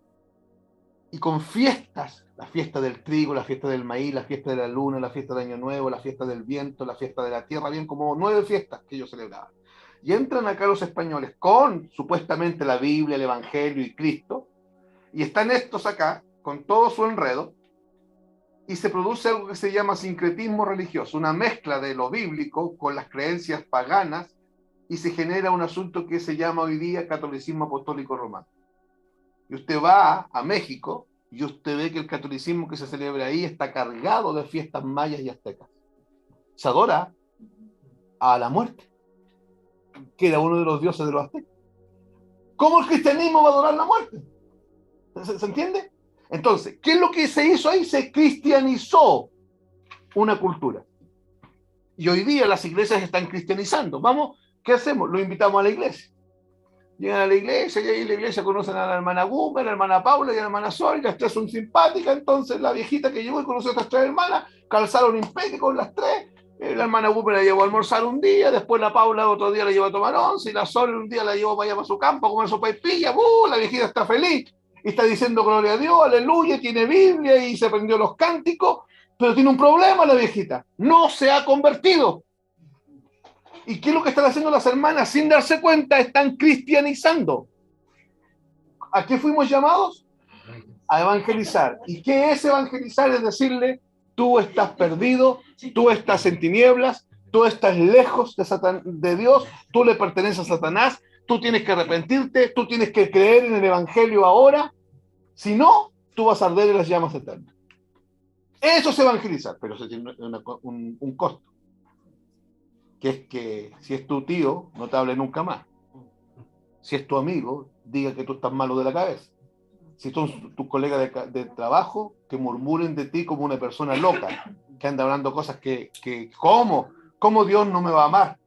y con fiestas, la fiesta del trigo, la fiesta del maíz, la fiesta de la luna, la fiesta de Año Nuevo, la fiesta del viento, la fiesta de la tierra, bien como 9 fiestas que ellos celebraban. Y entran acá los españoles con supuestamente la Biblia, el Evangelio y Cristo, y están estos acá con todo su enredo, y se produce algo que se llama sincretismo religioso, una mezcla de lo bíblico con las creencias paganas, y se genera un asunto que se llama hoy día catolicismo apostólico romano. Y usted va a México y usted ve que el catolicismo que se celebra ahí está cargado de fiestas mayas y aztecas. Se adora a la muerte, que era uno de los dioses de los aztecas. ¿Cómo el cristianismo va a adorar la muerte? ¿Se entiende? Entonces, ¿qué es lo que se hizo ahí? Se cristianizó una cultura. Y hoy día las iglesias están cristianizando. Vamos, ¿qué hacemos? Lo invitamos a la iglesia. Llegan a la iglesia y ahí en la iglesia conocen a la hermana Guma, a la hermana Paula y a la hermana Sol, y las tres son simpáticas. Entonces la viejita que llegó y conoció a estas tres hermanas, calzaron impeque con las tres. La hermana Guma la llevó a almorzar un día, después la Paula otro día la llevó a tomar once, y la Sol un día la llevó para allá para su campo a comer sopaipilla. La viejita está feliz y está diciendo gloria a Dios, aleluya, tiene Biblia y se aprendió los cánticos, pero tiene un problema la viejita: no se ha convertido. ¿Y qué es lo que están haciendo las hermanas? Sin darse cuenta, están cristianizando. ¿A qué fuimos llamados? A evangelizar. ¿Y qué es evangelizar? Es decirle, tú estás perdido, tú estás en tinieblas, Tú estás lejos de Dios, tú le perteneces a Satanás, tú tienes que arrepentirte, tú tienes que creer en el Evangelio ahora, si no, tú vas a arder en las llamas eternas. Eso es evangelizar, pero eso tiene un costo, que es que si es tu tío, no te hable nunca más. Si es tu amigo, diga que tú estás malo de la cabeza. Si son tus colegas de trabajo, que murmuren de ti como una persona loca, que anda hablando cosas ¿cómo Dios no me va a amar?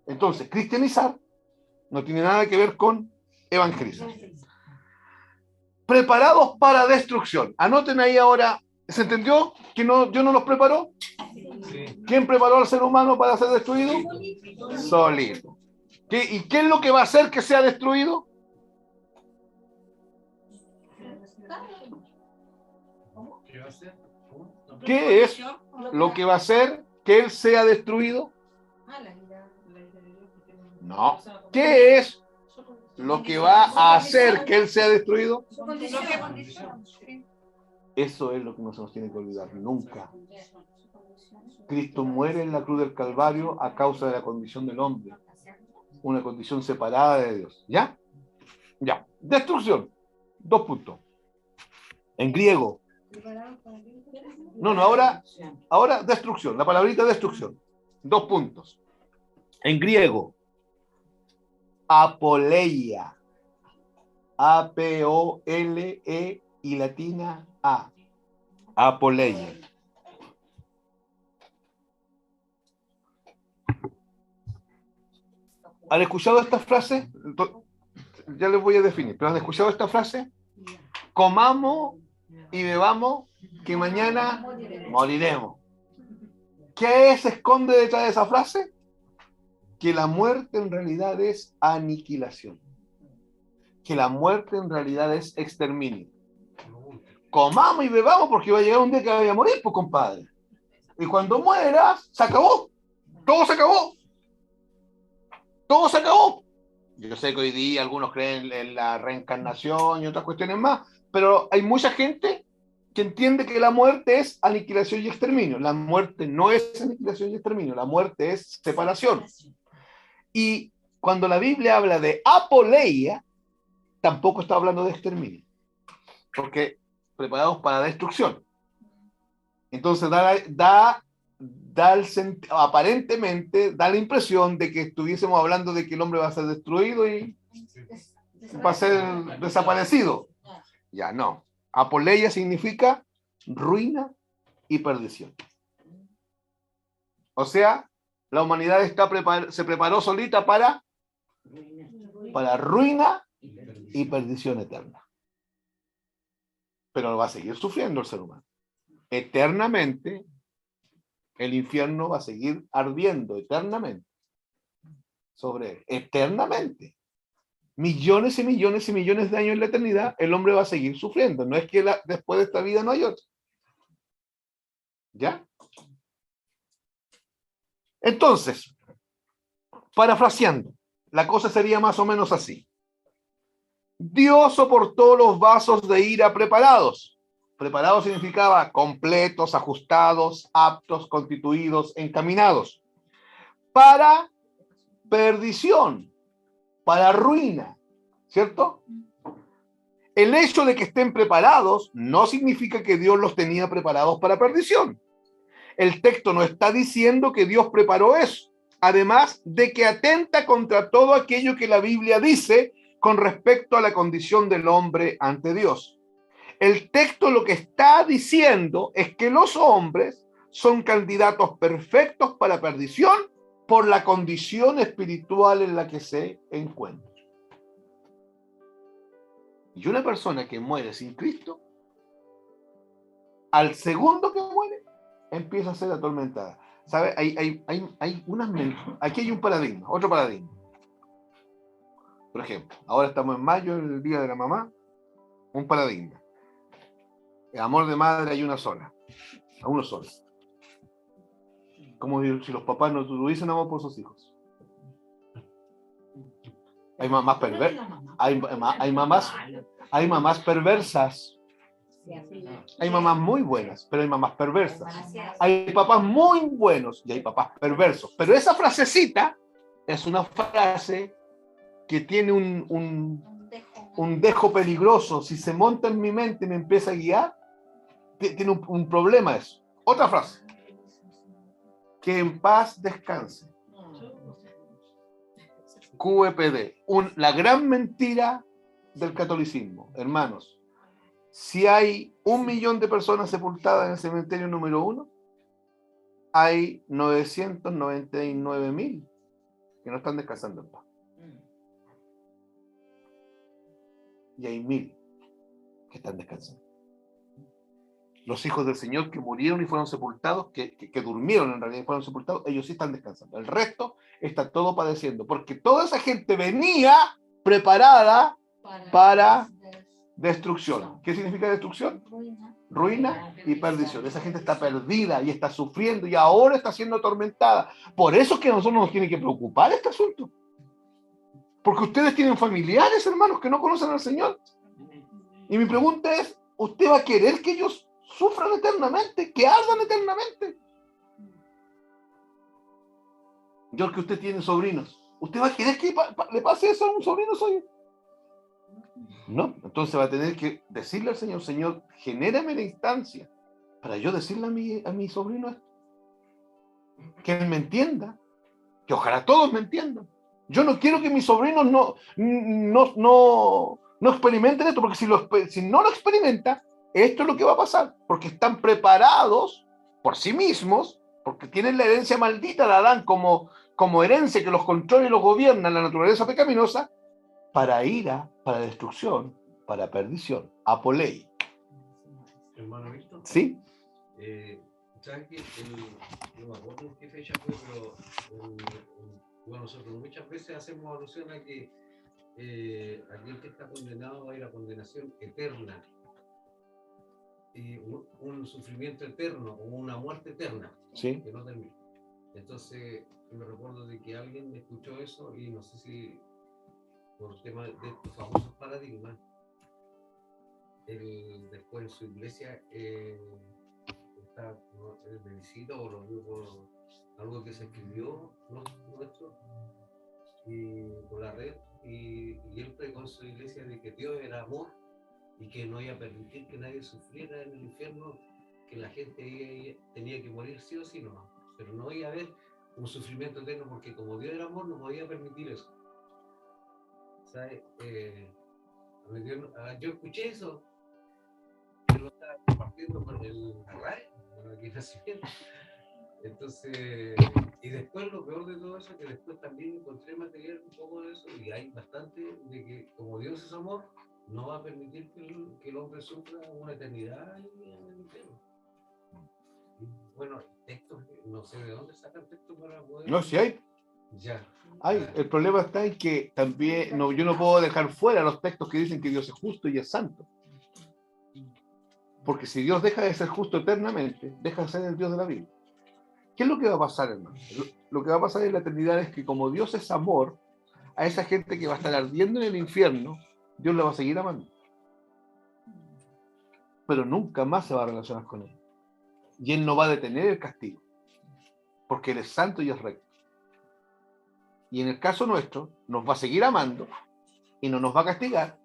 Entonces, cristianizar no tiene nada que ver con evangelizar. Preparados para destrucción. Anoten ahí ahora, ¿se entendió que Dios no los preparó? Sí. ¿Quién preparó al ser humano para ser destruido? Solito. ¿Y qué es lo que va a hacer que sea destruido? ¿Qué va a hacer? ¿Cómo? ¿Qué es lo que va a hacer que él sea destruido? No. ¿Qué es lo que va a hacer que él sea destruido? Eso es lo que no se nos tiene que olvidar nunca. Cristo muere en la cruz del Calvario a causa de la condición del hombre. Una condición separada de Dios. ¿Ya? Ya. Destrucción. 2 puntos. En griego. No, ahora destrucción. La palabrita destrucción. 2 puntos. En griego. Apoleia. A-P-O-L-E y latina A. Apoleia. ¿Han escuchado esta frase? Ya les voy a definir, pero ¿han escuchado esta frase? Comamos y bebamos, que mañana moriremos. ¿Qué se esconde detrás de esa frase? Que la muerte en realidad es aniquilación. Que la muerte en realidad es exterminio. Comamos y bebamos porque va a llegar un día que vaya a morir, pues compadre. Y cuando mueras, se acabó. Todo se acabó. Todo se acabó. Yo sé que hoy día algunos creen en la reencarnación y otras cuestiones más, pero hay mucha gente que entiende que la muerte es aniquilación y exterminio. La muerte no es aniquilación y exterminio, la muerte es separación. Y cuando la Biblia habla de apoleia, tampoco está hablando de exterminio, porque preparados para destrucción. Entonces aparentemente da la impresión de que estuviésemos hablando de que el hombre va a ser destruido y va a ser desaparecido. Ya no. Apoleia significa ruina y perdición. O sea, la humanidad se preparó solita para ruina y perdición eterna. Pero va a seguir sufriendo el ser humano. Eternamente, el infierno va a seguir ardiendo eternamente sobre él. Eternamente. Millones y millones y millones de años en la eternidad, el hombre va a seguir sufriendo. No es que después de esta vida no hay otra. ¿Ya? Entonces, parafraseando, la cosa sería más o menos así. Dios soportó los vasos de ira preparados. Preparados significaba completos, ajustados, aptos, constituidos, encaminados. Para perdición, para ruina, ¿cierto? El hecho de que estén preparados no significa que Dios los tenía preparados para perdición. El texto no está diciendo que Dios preparó eso, además de que atenta contra todo aquello que la Biblia dice con respecto a la condición del hombre ante Dios. El texto lo que está diciendo es que los hombres son candidatos perfectos para perdición por la condición espiritual en la que se encuentran. Y una persona que muere sin Cristo, al segundo que muere, empieza a ser atormentada. ¿Sabe? Aquí hay un paradigma, otro paradigma. Por ejemplo, ahora estamos en mayo, el día de la mamá, un paradigma. El amor de madre hay una sola, a uno solo. Como si los papás no tuviesen amor por sus hijos. Hay mamás perversas. Hay mamás perversas Hay mamás muy buenas, pero hay mamás perversas. Hay papás muy buenos y hay papás perversos. Pero esa frasecita es una frase que tiene un dejo peligroso. Si se monta en mi mente y me empieza a guiar, tiene un problema eso. Otra frase. Que en paz descanse. QEPD. La gran mentira del catolicismo. Hermanos, si hay 1 millón de personas sepultadas en el cementerio número 1, hay 999.000 que no están descansando en paz. Y hay 1.000 que están descansando. Los hijos del Señor que murieron y fueron sepultados, que durmieron en realidad y fueron sepultados, ellos sí están descansando. El resto está todo padeciendo, porque toda esa gente venía preparada para destrucción. ¿Qué significa destrucción? Ruina y perdición. Esa gente está perdida y está sufriendo y ahora está siendo atormentada. Por eso es que a nosotros nos tiene que preocupar este asunto. Porque ustedes tienen familiares, hermanos, que no conocen al Señor. Y mi pregunta es, ¿usted va a querer que ellos sufran eternamente, que ardan eternamente? Yo que usted tiene sobrinos, ¿usted va a querer que le pase eso a un sobrino suyo? No, entonces va a tener que decirle al Señor, Señor, genérame la instancia para yo decirle a mi sobrino esto. Que él me entienda, que ojalá todos me entiendan. Yo no quiero que mis sobrinos no experimenten esto, porque si no lo experimentan, esto es lo que va a pasar, porque están preparados por sí mismos, porque tienen la herencia maldita de Adán como herencia que los controla y los gobierna en la naturaleza pecaminosa, para ira, para destrucción, para perdición, apolei. Hermano Víctor. ¿Sí? ¿Sabes qué? No me acuerdo en qué fecha fue, pero bueno, nosotros muchas veces hacemos alusión a que aquel que está condenado va a ir a condenación eterna. Y un sufrimiento eterno, o una muerte eterna, ¿Sí? que no termina. Entonces, me recuerdo de que alguien escuchó eso y no sé si por el tema de estos famosos paradigmas, después en su iglesia me visita o lo vio por algo que se escribió nuestro y por la red y él predicó en su iglesia de que Dios era amor y que no iba a permitir que nadie sufriera en el infierno, que la gente tenía que morir sí o sí nomás, pero no iba a haber un sufrimiento eterno porque como Dios era amor no podía permitir eso. ¿Sabes? Yo escuché eso, que lo estaba compartiendo con la RAE, aquí en Nacimiento. Entonces, y después lo peor de todo eso, que después también encontré material un poco de eso, y hay bastante de que como Dios es amor, no va a permitir que el hombre sufra una eternidad en el infierno. Bueno, textos, no sé de dónde sacan textos para poder... No, sí hay. Ya. El problema está en que también yo no puedo dejar fuera los textos que dicen que Dios es justo y es santo. Porque si Dios deja de ser justo eternamente, deja de ser el Dios de la Biblia. ¿Qué es lo que va a pasar, hermano? Lo que va a pasar en la eternidad es que como Dios es amor, a esa gente que va a estar ardiendo en el infierno, Dios la va a seguir amando. Pero nunca más se va a relacionar con él. Y él no va a detener el castigo. Porque él es santo y es recto. Y en el caso nuestro, nos va a seguir amando y no nos va a castigar,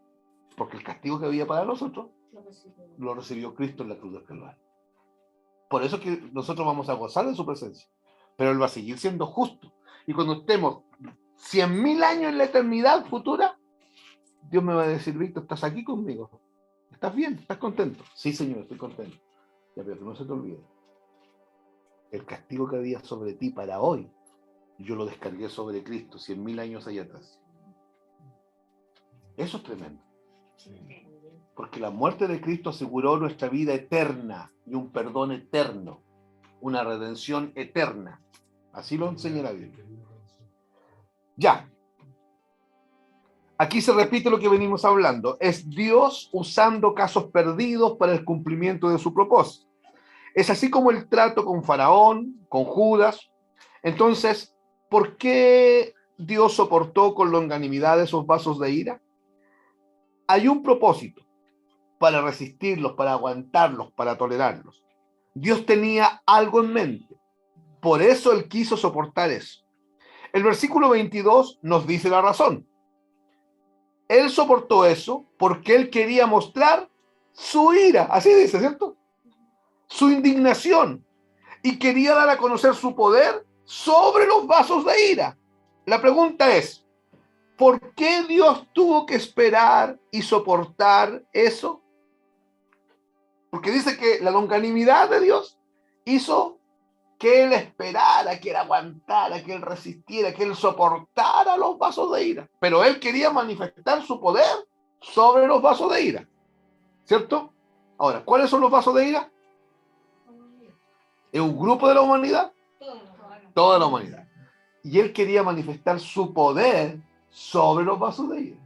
porque el castigo que había para nosotros lo recibió Cristo en la cruz del Calvario. Por eso es que nosotros vamos a gozar de su presencia, pero él va a seguir siendo justo. Y cuando estemos 100.000 años en la eternidad futura, Dios me va a decir, Víctor, ¿estás aquí conmigo? ¿Estás bien? ¿Estás contento? Sí, Señor, estoy contento. Ya, pero que no se te olvide. El castigo que había sobre ti para hoy, yo lo descargué sobre Cristo 100.000 años allá atrás. Eso es tremendo. Porque la muerte de Cristo aseguró nuestra vida eterna y un perdón eterno, una redención eterna. Así lo enseña la Biblia. Ya. Aquí se repite lo que venimos hablando. Es Dios usando casos perdidos para el cumplimiento de su propósito. Es así como el trato con Faraón, con Judas. Entonces, ¿por qué Dios soportó con longanimidad esos vasos de ira? Hay un propósito. para resistirlos, para aguantarlos, para tolerarlos. Dios tenía algo en mente. Por eso Él quiso soportar eso. El versículo 22 nos dice la razón. Él soportó eso porque Él quería mostrar su ira. Así dice, ¿cierto? Su indignación. Y quería dar a conocer su poder sobre los vasos de ira. La pregunta es, ¿por qué Dios tuvo que esperar y soportar eso? Porque dice que la longanimidad de Dios hizo que Él esperara, que Él aguantara, que Él resistiera, que Él soportara los vasos de ira. Pero Él quería manifestar su poder sobre los vasos de ira. ¿Cierto? Ahora, ¿cuáles son los vasos de ira? ¿Es un grupo de la humanidad? Toda la humanidad. Y Él quería manifestar su poder sobre los vasos de ira.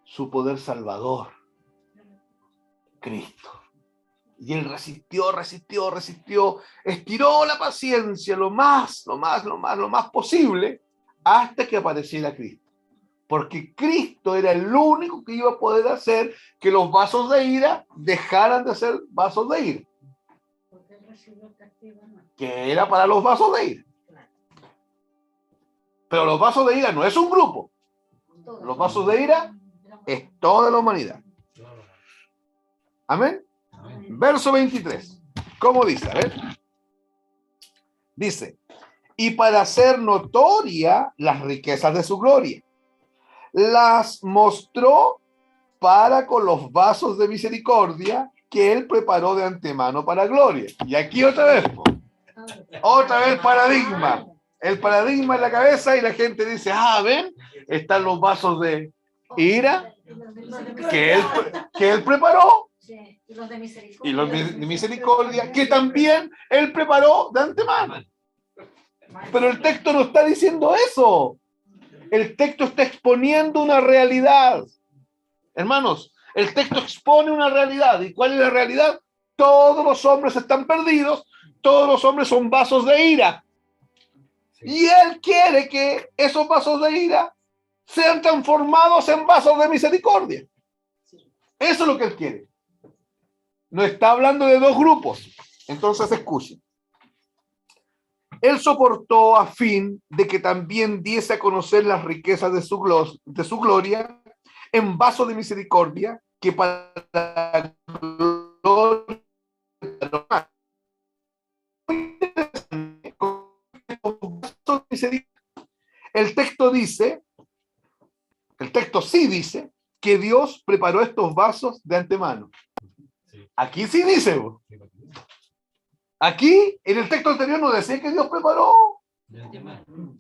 Su poder salvador. Cristo. Y Él resistió, estiró la paciencia lo más posible hasta que apareciera Cristo. Porque Cristo era el único que iba a poder hacer que los vasos de ira dejaran de ser vasos de ira. Que era para los vasos de ira. Pero los vasos de ira no es un grupo. Los vasos de ira es toda la humanidad. Amén. Verso 23. ¿Cómo dice? A ver. Dice, y para hacer notoria las riquezas de su gloria, las mostró para con los vasos de misericordia que Él preparó de antemano para gloria. Y aquí otra vez paradigma. El paradigma en la cabeza y la gente dice, ven, están los vasos de ira que él preparó. Sí, y los de misericordia. Y los de misericordia que también Él preparó de antemano. Pero el texto no está diciendo eso. El texto está exponiendo una realidad. Hermanos, el texto expone una realidad. ¿Y cuál es la realidad? Todos los hombres están perdidos. Todos los hombres son vasos de ira. Y Él quiere que esos vasos de ira sean transformados en vasos de misericordia. Eso es lo que Él quiere. No está hablando de dos grupos. Entonces escuchen. Él soportó a fin de que también diese a conocer las riquezas de su gloria en vasos de misericordia que para la gloria. El texto sí dice que Dios preparó estos vasos de antemano. Aquí sí dice. Aquí, en el texto anterior no decía que Dios preparó.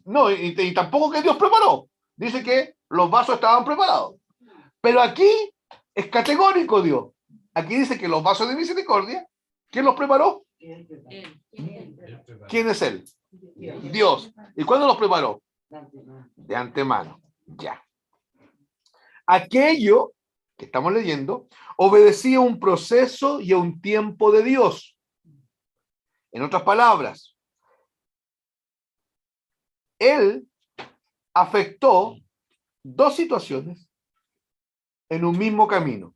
No, y tampoco que Dios preparó. Dice que los vasos estaban preparados. Pero aquí es categórico Dios. Aquí dice que los vasos de misericordia, ¿quién los preparó? ¿Quién es Él? Dios. ¿Y cuándo los preparó? De antemano. Ya. Aquello que estamos leyendo obedecía a un proceso y a un tiempo de Dios. En otras palabras, Él afectó dos situaciones en un mismo camino.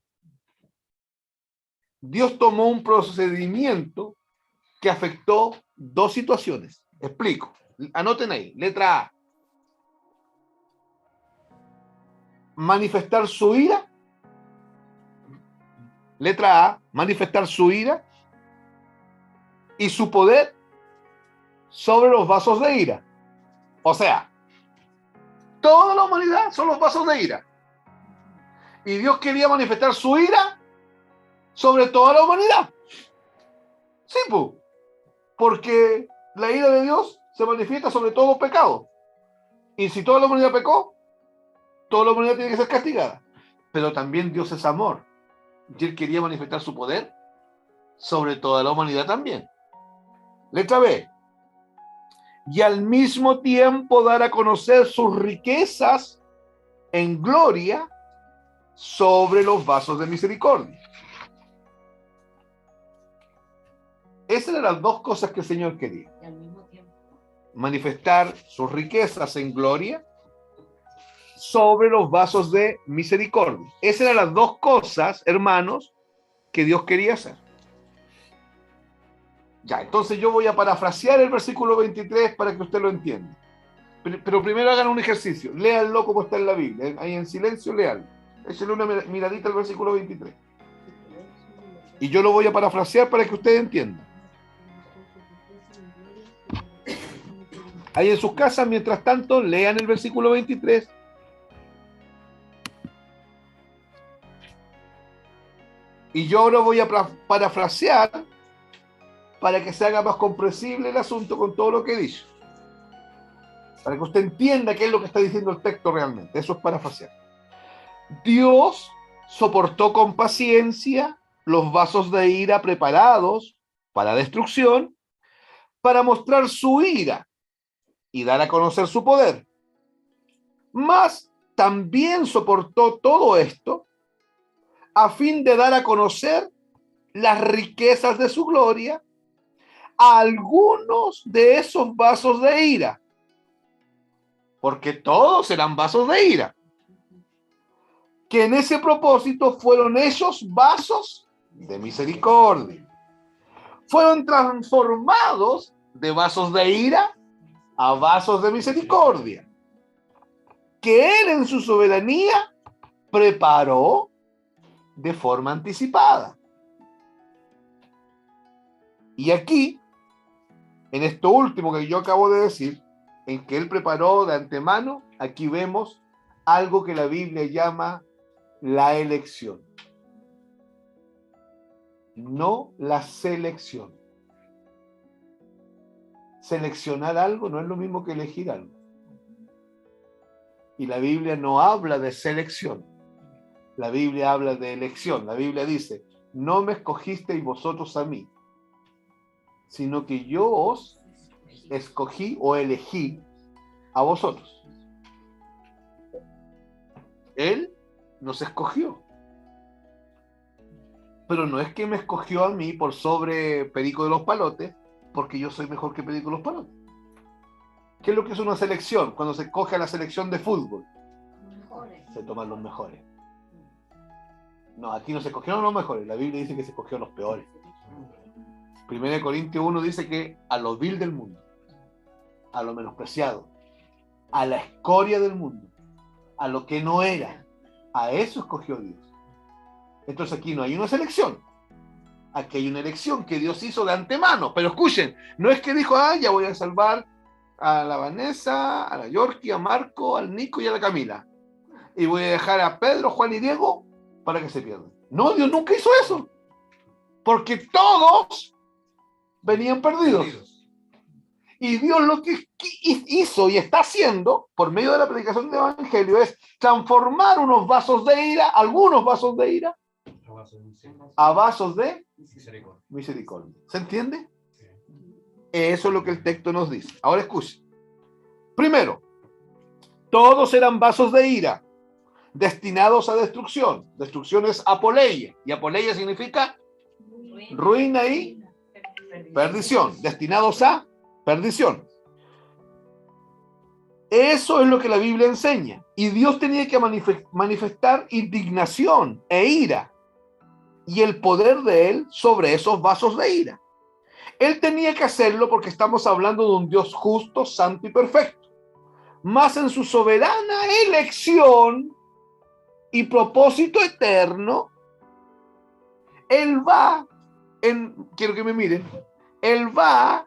Dios tomó un procedimiento que afectó dos situaciones. Explico. Anoten ahí. Letra A. Manifestar su ira. Letra A. Manifestar su ira y su poder sobre los vasos de ira. O sea, toda la humanidad son los vasos de ira. Y Dios quería manifestar su ira sobre toda la humanidad. Sí, pues. Porque la ira de Dios se manifiesta sobre todo pecado. Y si toda la humanidad pecó, toda la humanidad tiene que ser castigada. Pero también Dios es amor. Y Él quería manifestar su poder sobre toda la humanidad también. Letra B. Y al mismo tiempo dar a conocer sus riquezas en gloria sobre los vasos de misericordia. Esas eran las dos cosas que el Señor quería. Y al mismo tiempo. Manifestar sus riquezas en gloria sobre los vasos de misericordia. Esas eran las dos cosas, hermanos, que Dios quería hacer. Ya, entonces yo voy a parafrasear el versículo 23 para que usted lo entienda. Pero primero hagan un ejercicio, léanlo como está en la Biblia, ahí en silencio, léanlo. Échenle una miradita al versículo 23. Y yo lo voy a parafrasear para que usted entienda. Ahí en sus casas, mientras tanto, lean el versículo 23. Y yo lo voy a parafrasear para que se haga más comprensible el asunto con todo lo que dice. Para que usted entienda qué es lo que está diciendo el texto realmente. Eso es parafrasear. Dios soportó con paciencia los vasos de ira preparados para destrucción, para mostrar su ira y dar a conocer su poder. Mas también soportó todo esto a fin de dar a conocer las riquezas de su gloria a algunos de esos vasos de ira, porque todos eran vasos de ira, que en ese propósito fueron esos vasos de misericordia. Fueron transformados de vasos de ira a vasos de misericordia, que Él en su soberanía preparó de forma anticipada. Y aquí, en esto último que yo acabo de decir, en que Él preparó de antemano, aquí vemos algo que la Biblia llama la elección. No la selección. Seleccionar algo no es lo mismo que elegir algo. Y la Biblia no habla de selección. La Biblia habla de elección. La Biblia dice, no me escogisteis vosotros a mí, sino que yo os escogí o elegí a vosotros. Él nos escogió. Pero no es que me escogió a mí por sobre Perico de los Palotes, porque yo soy mejor que Perico de los Palotes. ¿Qué es lo que es una selección? Cuando se escoge a la selección de fútbol, se toman los mejores. No, aquí no se escogieron los mejores. La Biblia dice que se escogieron los peores. 1 Corintios 1 dice que a lo vil del mundo, a lo menospreciado, a la escoria del mundo, a lo que no era, a eso escogió Dios. Entonces aquí no hay una selección. Aquí hay una elección que Dios hizo de antemano. Pero escuchen, no es que dijo, ya voy a salvar a la Vanessa, a la Yorkie, a Marco, al Nico y a la Camila. Y voy a dejar a Pedro, Juan y Diego para que se pierdan. No, Dios nunca hizo eso. Porque todos venían perdidos. Y Dios lo que hizo y está haciendo, por medio de la predicación del Evangelio, es transformar unos vasos de ira, algunos vasos de ira, a vasos de misericordia. ¿Se entiende? Eso es lo que el texto nos dice. Ahora escuchen. Primero, todos eran vasos de ira, destinados a destrucción. Destrucción es apoleia, y apoleia significa ruina y perdición. Destinados a perdición. Eso es lo que la Biblia enseña. Y Dios tenía que manifestar indignación e ira y el poder de Él sobre esos vasos de ira. Él tenía que hacerlo porque estamos hablando de un Dios justo, santo y perfecto. Mas en su soberana elección y propósito eterno, Él va, quiero que me miren, Él va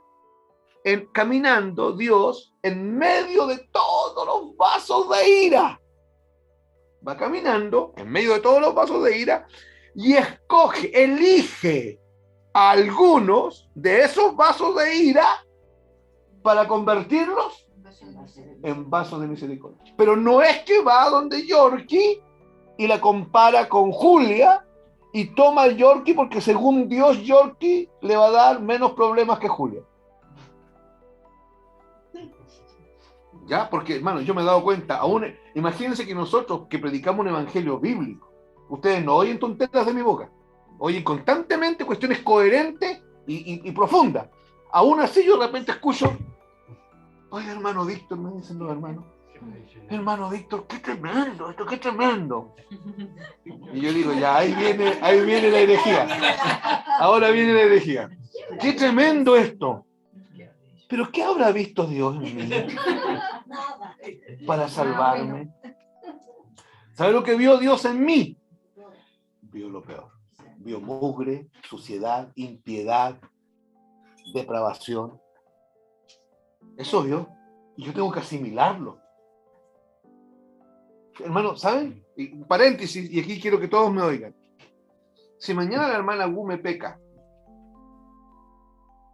caminando, Dios, en medio de todos los vasos de ira. Va caminando en medio de todos los vasos de ira y elige a algunos de esos vasos de ira para convertirlos en vasos de misericordia. Pero no es que va donde Yorkie y la compara con Julia y toma a Yorkie porque según Dios Yorkie le va a dar menos problemas que Julia. ¿Ya? Porque, hermano, yo me he dado cuenta, imagínense que nosotros que predicamos un evangelio bíblico, ustedes no oyen tonteras de mi boca, oyen constantemente cuestiones coherentes y profundas. Aún así yo de repente escucho, oye, hermano Víctor, me dicen los hermanos, Hermano Víctor, qué tremendo, esto qué tremendo. Y yo digo, ya, ahí viene la herejía. Ahora viene la herejía. Qué tremendo esto. Pero ¿qué habrá visto Dios en mí para salvarme? ¿Sabe lo que vio Dios en mí? Vio lo peor. Vio mugre, suciedad, impiedad, depravación. Eso vio. Y yo tengo que asimilarlo. Hermano, ¿saben? Un paréntesis, y aquí quiero que todos me oigan. Si mañana la hermana Wu me peca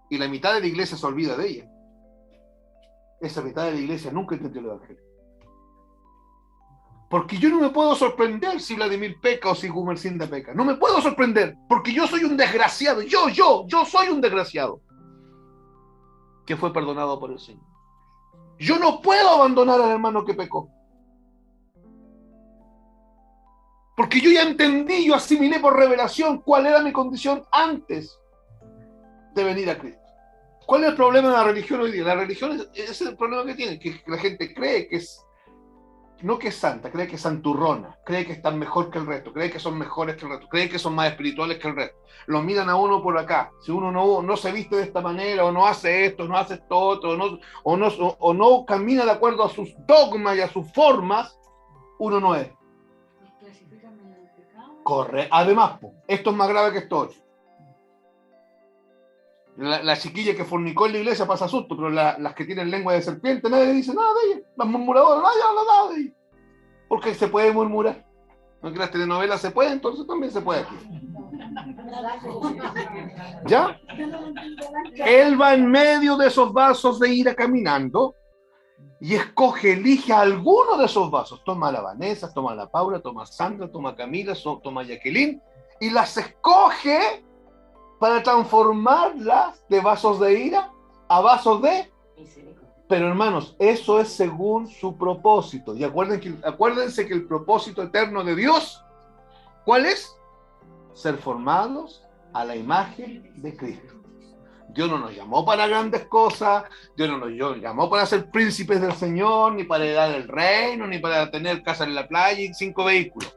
y la mitad de la iglesia se olvida de ella, esa mitad de la iglesia nunca entendió el evangelio. Porque yo no me puedo sorprender si Vladimir peca o si Gumersinda peca. No me puedo sorprender, porque yo soy un desgraciado. Yo soy un desgraciado que fue perdonado por el Señor. Yo no puedo abandonar al hermano que pecó. Porque yo ya entendí, yo asimilé por revelación cuál era mi condición antes de venir a Cristo. ¿Cuál es el problema de la religión hoy día? La religión es el problema que tiene, que la gente cree que es, no que es santa, cree que es santurrona, cree que están mejor que el resto, cree que son mejores que el resto, cree que son más espirituales que el resto. Lo miran a uno por acá. Si uno no se viste de esta manera, o no hace esto, no hace esto otro, o no camina de acuerdo a sus dogmas y a sus formas, uno no es. Corre. Además, esto es más grave que esto. La chiquilla que fornicó en la iglesia pasa susto, pero las que tienen lengua de serpiente, nadie dice nada de ellas. Las murmuradoras, nadie habla nada de ellas. Porque se puede murmurar. No que las telenovelas se pueden, entonces también se puede aquí. ¿Ya? Él va en medio de esos vasos de ira caminando y elige a alguno de esos vasos. Toma a la Vanessa, toma a la Paula, toma a Sandra, toma a Camila, toma a Jacqueline y las escoge para transformarlas de vasos de ira a vasos de... Pero hermanos, eso es según su propósito. Y acuérdense que el propósito eterno de Dios, ¿cuál es? Ser formados a la imagen de Cristo. Dios no nos llamó para grandes cosas, Dios no nos llamó para ser príncipes del Señor, ni para heredar el reino, ni para tener casa en la playa y 5 vehículos.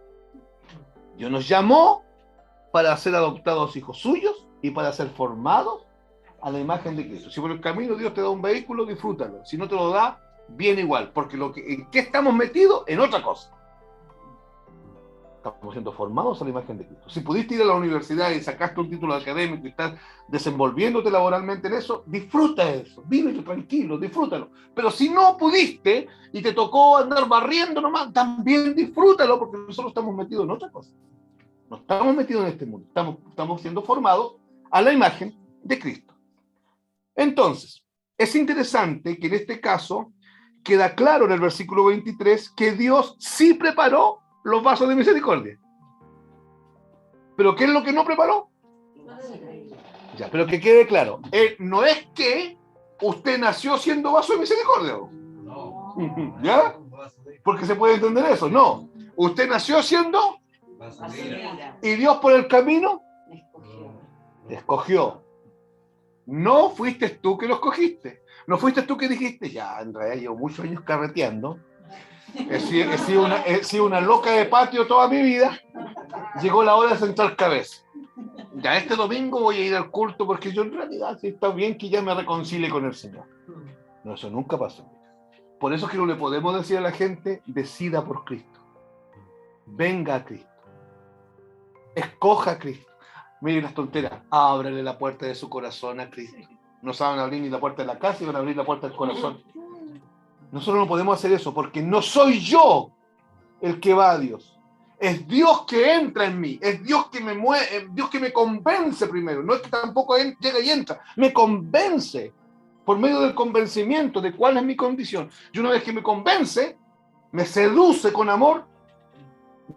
Dios nos llamó para ser adoptados hijos suyos y para ser formados a la imagen de Cristo. Si por el camino Dios te da un vehículo, disfrútalo. Si no te lo da, bien igual, porque ¿en qué estamos metidos? En otra cosa. Estamos siendo formados a la imagen de Cristo. Si pudiste ir a la universidad y sacaste un título académico y estás desenvolviéndote laboralmente en eso, disfruta eso, vívelo tranquilo, disfrútalo. Pero si no pudiste y te tocó andar barriendo nomás, también disfrútalo, porque nosotros estamos metidos en otra cosa. No estamos metidos en este mundo, estamos siendo formados a la imagen de Cristo. Entonces, es interesante que en este caso queda claro en el versículo 23 que Dios sí preparó los vasos de misericordia. ¿Pero qué es lo que no preparó? Ya, pero que quede claro. No es que usted nació siendo vaso de misericordia. No. ¿Ya? Porque se puede entender eso. No. Usted nació siendo y Dios por el camino te escogió. No fuiste tú que lo escogiste. No fuiste tú que dijiste, ya, en realidad llevo muchos años carreteando. He sido una loca de patio toda mi vida. Llegó la hora de sentar cabeza. Ya este domingo voy a ir al culto porque yo en realidad sí está bien que ya me reconcilie con el Señor. No, eso nunca pasó. Por eso es que no le podemos decir a la gente, decida por Cristo. Venga a Cristo. Escoja a Cristo. Miren las tonteras. Ábrele la puerta de su corazón a Cristo. No saben abrir ni la puerta de la casa y van a abrir la puerta del corazón. Nosotros no podemos hacer eso porque no soy yo el que va a Dios. Es Dios que entra en mí. Es Dios que me mueve, es Dios que me convence primero. No es que tampoco llega y entra. Me convence por medio del convencimiento de cuál es mi condición. Y una vez que me convence, me seduce con amor,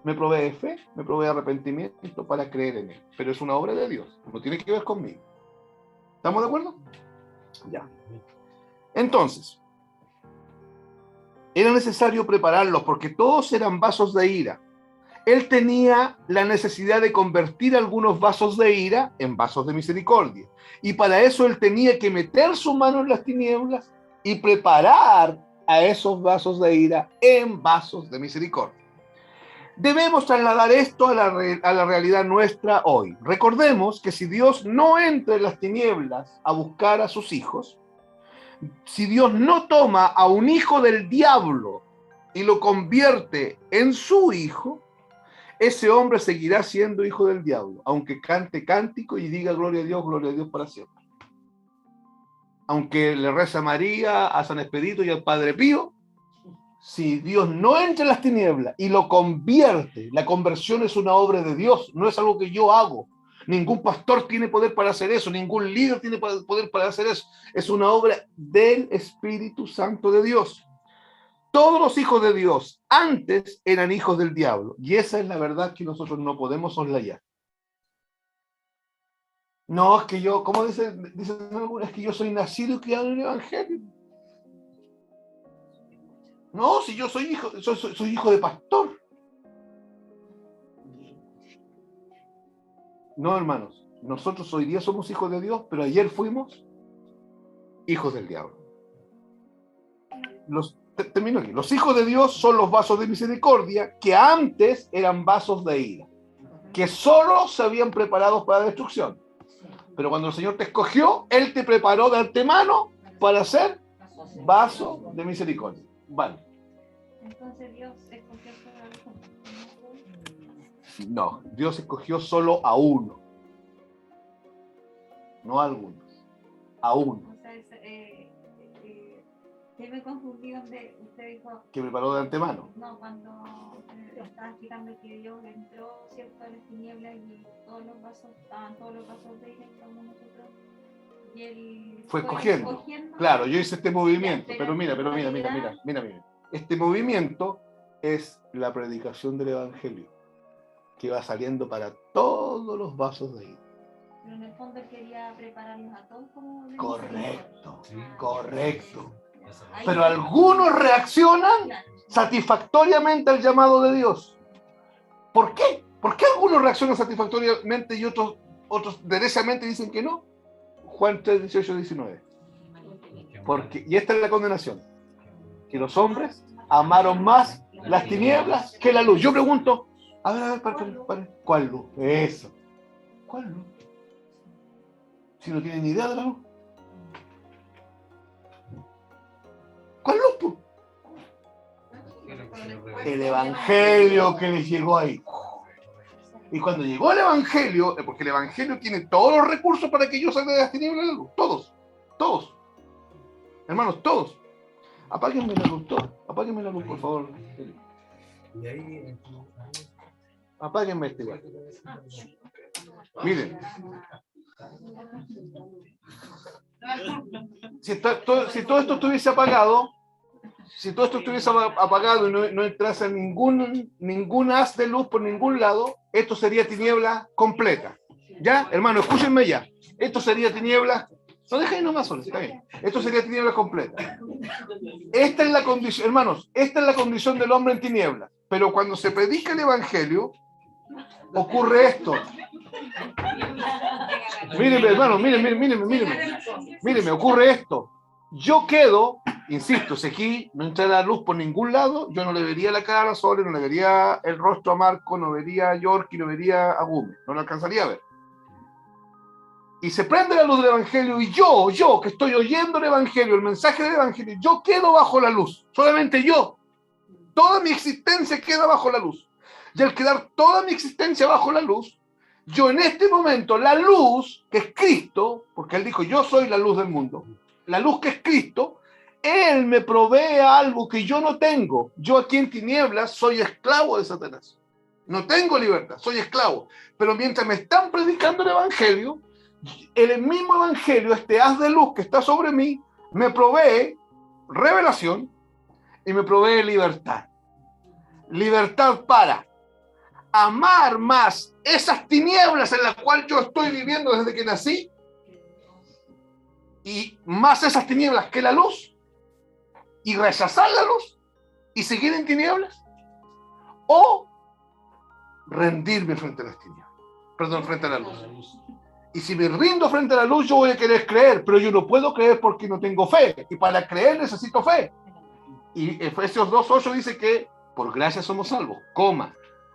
me provee fe, me provee arrepentimiento para creer en Él. Pero es una obra de Dios. No tiene que ver conmigo. ¿Estamos de acuerdo? Ya. Entonces, era necesario prepararlos porque todos eran vasos de ira. Él tenía la necesidad de convertir algunos vasos de ira en vasos de misericordia. Y para eso él tenía que meter su mano en las tinieblas y preparar a esos vasos de ira en vasos de misericordia. Debemos trasladar esto a la realidad nuestra hoy. Recordemos que si Dios no entra en las tinieblas a buscar a sus hijos, si Dios no toma a un hijo del diablo y lo convierte en su hijo, ese hombre seguirá siendo hijo del diablo, aunque cante cántico y diga gloria a Dios para siempre. Aunque le reza a María, a San Expedito y al Padre Pío, si Dios no entra en las tinieblas y lo convierte, la conversión es una obra de Dios, no es algo que yo hago. Ningún pastor tiene poder para hacer eso, ningún líder tiene poder para hacer eso. Es una obra del Espíritu Santo de Dios. Todos los hijos de Dios antes eran hijos del diablo, y esa es la verdad que nosotros no podemos soslayar. No, es que yo, como dicen algunos, es que yo soy nacido y criado en el Evangelio. No, si yo soy hijo de pastor. No, hermanos, nosotros hoy día somos hijos de Dios, pero ayer fuimos hijos del diablo. Termino aquí. Los hijos de Dios son los vasos de misericordia que antes eran vasos de ira, que solo se habían preparado para la destrucción. Pero cuando el Señor te escogió, Él te preparó de antemano para ser vaso de misericordia. Vale. Entonces Dios escogió solo a algunos. No, Dios escogió solo a uno. No a algunos. A uno. O sea, yo me confundí donde usted dijo... Que preparó de antemano. No, cuando estaba explicando que Dios entró, ¿cierto?, a las tinieblas y estaban todos los vasos de ira como nosotros. Y Él fue escogiendo. Claro, yo hice este movimiento, pero mira. Este movimiento es la predicación del Evangelio, que va saliendo para todos los vasos de ira. Pero en el fondo Él quería prepararlos a todos como... Correcto. Pero algunos reaccionan satisfactoriamente al llamado de Dios. ¿Por qué? ¿Por qué algunos reaccionan satisfactoriamente y otros derechamente dicen que no? Juan 3, 18, 19. Y esta es la condenación. Que los hombres amaron más las tinieblas que la luz. Yo pregunto, a ver, ¿cuál luz? Eso. ¿Cuál luz? Si no tienen ni idea de la luz. ¿Cuál luz? El Evangelio que les llegó ahí. Y cuando llegó el Evangelio, porque el Evangelio tiene todos los recursos para que yo salga de las tinieblas a la luz. Todos. Hermanos, todos. Apáguenme la luz, por favor. Apáguenme este igual. Miren. Si todo esto estuviese apagado, y no entrase ningún haz de luz por ningún lado, esto sería tiniebla completa. ¿Ya? Hermano, escúchenme ya. Esto sería tiniebla. No dejen nomás solo, está bien. Esto sería tiniebla completa. Esta es la condición, hermanos, esta es la condición del hombre en tinieblas. Pero cuando se predica el Evangelio, ocurre esto. Mírenme, hermano, mírenme, ocurre esto. Yo quedo, insisto, si aquí no entra la luz por ningún lado, yo no le vería la cara a Sole, no le vería el rostro a Marco, no vería a York y no vería a Gume, no lo alcanzaría a ver. Y se prende la luz del Evangelio y yo que estoy oyendo el Evangelio, el mensaje del Evangelio, yo quedo bajo la luz, solamente yo. Toda mi existencia queda bajo la luz. Y al quedar toda mi existencia bajo la luz, yo en este momento, la luz, que es Cristo, porque Él dijo, yo soy la luz del mundo, la luz que es Cristo, Él me provee algo que yo no tengo. Yo aquí en tinieblas soy esclavo de Satanás. No tengo libertad, soy esclavo. Pero mientras me están predicando el Evangelio, el mismo Evangelio, este haz de luz que está sobre mí, me provee revelación y me provee libertad. Libertad para amar más esas tinieblas en las cuales yo estoy viviendo desde que nací, y más esas tinieblas que la luz, y rechazar la luz y seguir en tinieblas, o rendirme frente a las tinieblas, frente a la luz. Y si me rindo frente a la luz, yo voy a querer creer, pero yo no puedo creer porque no tengo fe, y para creer necesito fe. Y Efesios 2:8 dice que por gracia somos salvos,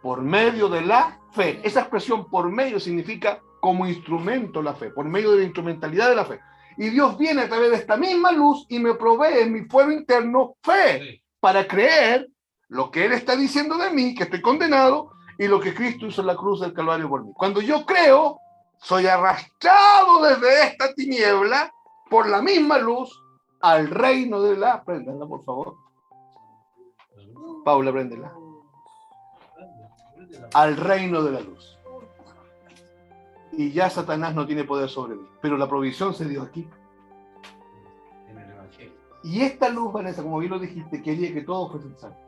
por medio de la fe. Esa expresión por medio significa como instrumento la fe, por medio de la instrumentalidad de la fe. Y Dios viene a través de esta misma luz y me provee en mi fuero interno fe para creer lo que Él está diciendo de mí, que estoy condenado, y lo que Cristo hizo en la cruz del Calvario por mí. Cuando yo creo, soy arrastrado desde esta tiniebla por la misma luz al reino de la... Préndanla, por favor. Paula, préndela. Al reino de la luz. Y ya Satanás no tiene poder sobre mí. Pero la provisión se dio aquí. En el Evangelio. Y esta luz, Vanessa, como bien lo dijiste, quería que todos fuesen salvos.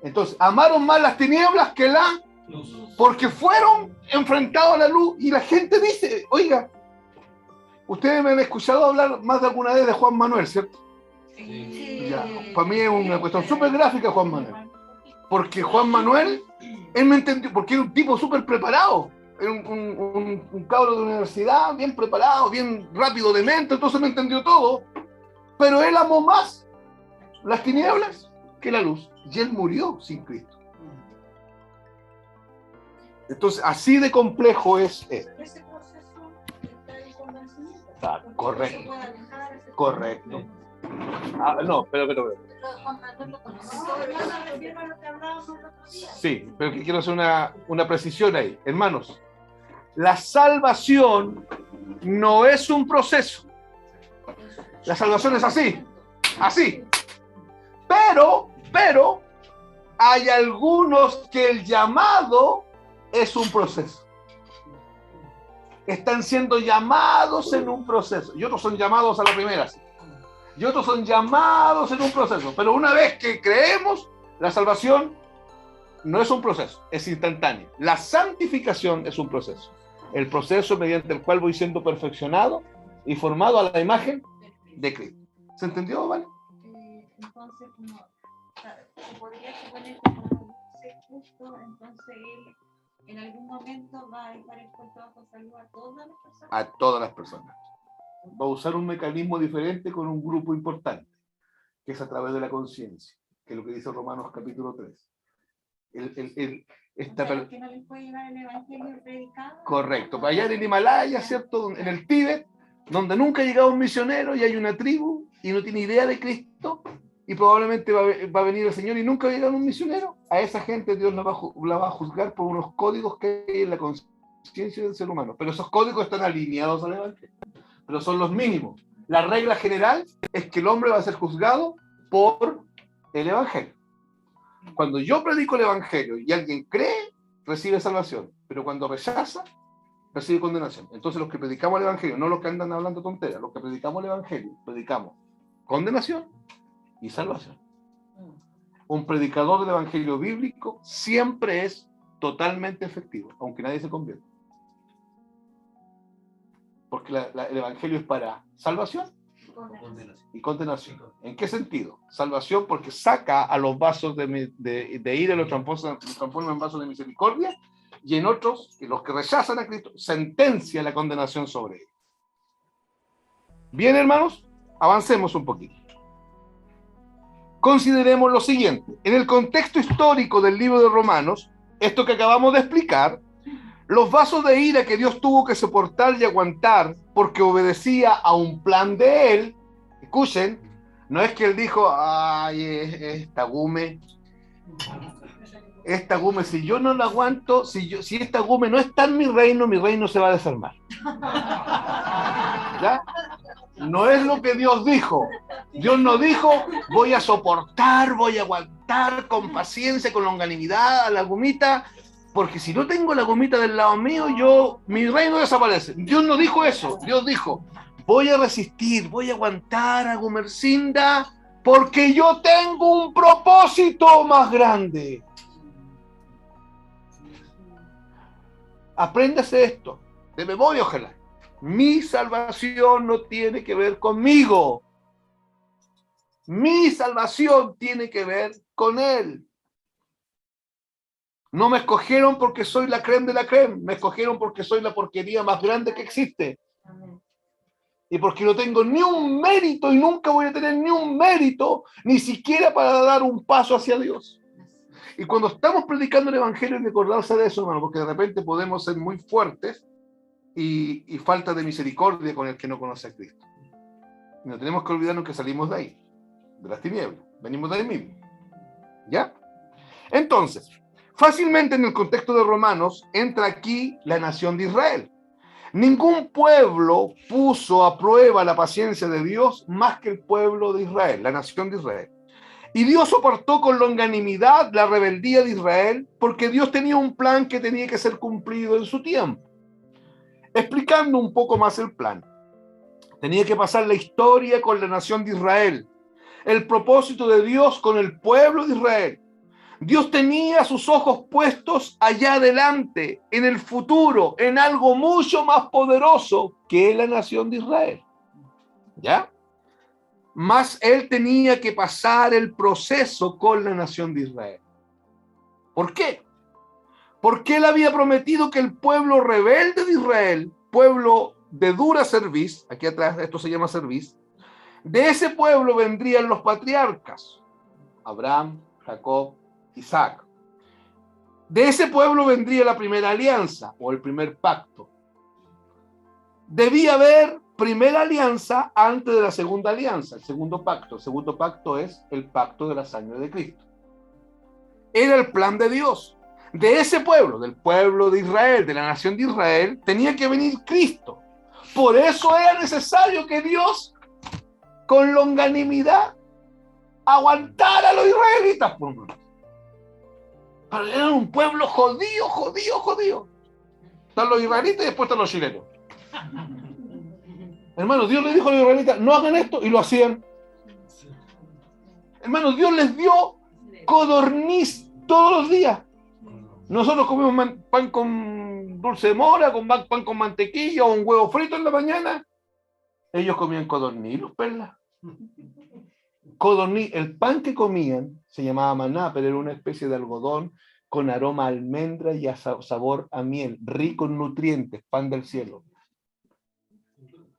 Entonces, amaron más las tinieblas que la luz, porque fueron enfrentados a la luz. Y la gente dice, oiga, ustedes me han escuchado hablar más de alguna vez de Juan Manuel, ¿cierto? Sí. Ya, para mí es una cuestión súper gráfica Juan Manuel. Porque Juan Manuel, él me entendió, porque era un tipo súper preparado. Era un cabro de universidad, bien preparado, bien rápido de mente, entonces me entendió todo. Pero él amó más las tinieblas que la luz. Y él murió sin Cristo. Entonces, así de complejo es esto. Ese proceso está en convencimiento. Ah, Porque correcto. no se puede alejar ese Correcto. Ah, no, pero. Pero Juan Manuel lo conoció. No me refiero a lo que hablábamos el otro día. Sí, pero que quiero hacer una precisión ahí. Hermanos, la salvación no es un proceso. La salvación es así. Así. Pero hay algunos que el llamado es un proceso. Están siendo llamados en un proceso. Y otros son llamados a la primera. Sí. Y otros son llamados en un proceso. Pero una vez que creemos, la salvación no es un proceso, es instantáneo. La santificación es un proceso. El proceso mediante el cual voy siendo perfeccionado y formado a la imagen de Cristo. ¿Se entendió, vale? Entonces, como, o sea, se podría suponer que como ser justo, entonces él en algún momento va a dejar el cuento bajo salud a todas las personas. A todas las personas. Va a usar un mecanismo diferente con un grupo importante, que es a través de la conciencia, que es lo que dice Romanos capítulo 3. Que no les puede llevar el evangelio predicado. Correcto. Para allá en el Himalaya, ¿cierto? En el Tíbet, donde nunca ha llegado un misionero y hay una tribu y no tiene idea de Cristo, y probablemente va a venir el Señor y nunca va a llegar un misionero, a esa gente Dios la va a juzgar por unos códigos que hay en la conciencia del ser humano. Pero esos códigos están alineados al evangelio. Pero son los mínimos. La regla general es que el hombre va a ser juzgado por el evangelio. Cuando yo predico el evangelio y alguien cree, recibe salvación, pero cuando rechaza, recibe condenación. Entonces los que predicamos el evangelio, no los que andan hablando tonteras, los que predicamos el evangelio, predicamos condenación y salvación. Un predicador del evangelio bíblico siempre es totalmente efectivo, aunque nadie se convierta. Porque el evangelio es para salvación y condenación. ¿En qué sentido? Salvación porque saca a los vasos de ira y los transforma en vasos de misericordia, y en otros, los que rechazan a Cristo, sentencia la condenación sobre ellos. Bien, hermanos, avancemos un poquito. Consideremos lo siguiente. En el contexto histórico del libro de Romanos, esto que acabamos de explicar, los vasos de ira que Dios tuvo que soportar y aguantar porque obedecía a un plan de Él, escuchen, no es que Él dijo, ay, esta gume, si yo no la aguanto, si esta gume no está en mi reino se va a desarmar. ¿Ya? No es lo que Dios dijo. Dios no dijo, voy a soportar, voy a aguantar con paciencia, con longanimidad a la gomita, porque si no tengo la gomita del lado mío, mi reino desaparece. Dios no dijo eso. Dios dijo, voy a resistir, voy a aguantar a Gumersinda, porque yo tengo un propósito más grande. Apréndase esto, de memoria, ojalá. Mi salvación no tiene que ver conmigo. Mi salvación tiene que ver con Él. No me escogieron porque soy la creme de la creme. Me escogieron porque soy la porquería más grande que existe. y porque no tengo ni un mérito y nunca voy a tener ni un mérito, ni siquiera para dar un paso hacia Dios. Y cuando estamos predicando el Evangelio hay que acordarse de eso, hermano, porque de repente podemos ser muy fuertes y falta de misericordia con el que no conoce a Cristo. Y no tenemos que olvidarnos que salimos de ahí, de las tinieblas, venimos de ahí mismo. ¿Ya? Entonces, fácilmente en el contexto de Romanos entra aquí la nación de Israel. Ningún pueblo puso a prueba la paciencia de Dios más que el pueblo de Israel, la nación de Israel. Y Dios soportó con longanimidad la rebeldía de Israel porque Dios tenía un plan que tenía que ser cumplido en su tiempo. Explicando un poco más el plan. Tenía que pasar la historia con la nación de Israel. El propósito de Dios con el pueblo de Israel. Dios tenía sus ojos puestos allá adelante, en el futuro, en algo mucho más poderoso que la nación de Israel. ¿Ya? Más él tenía que pasar el proceso con la nación de Israel. ¿Por qué? Porque él había prometido que el pueblo rebelde de Israel, pueblo de dura cerviz, aquí atrás esto se llama cerviz, de ese pueblo vendrían los patriarcas, Abraham, Jacob, Isaac. De ese pueblo vendría la primera alianza o el primer pacto. Debía haber primera alianza antes de la segunda alianza, el segundo pacto. El segundo pacto es el pacto de la sangre de Cristo. Era el plan de Dios. De ese pueblo, del pueblo de Israel, de la nación de Israel, tenía que venir Cristo. Por eso era necesario que Dios, con longanimidad, aguantara a los israelitas. Pero eran un pueblo jodido. Están los israelitas y después están los chilenos. Hermano, Dios les dijo a los israelitas, no hagan esto, y lo hacían. Hermano, Dios les dio codorniz todos los días. Nosotros comemos pan con dulce de mora, con pan con mantequilla o un huevo frito en la mañana. Ellos comían codorniz, los perlas. Codorniz, el pan que comían se llamaba maná, pero era una especie de algodón con aroma a almendra y a sabor a miel, rico en nutrientes, pan del cielo.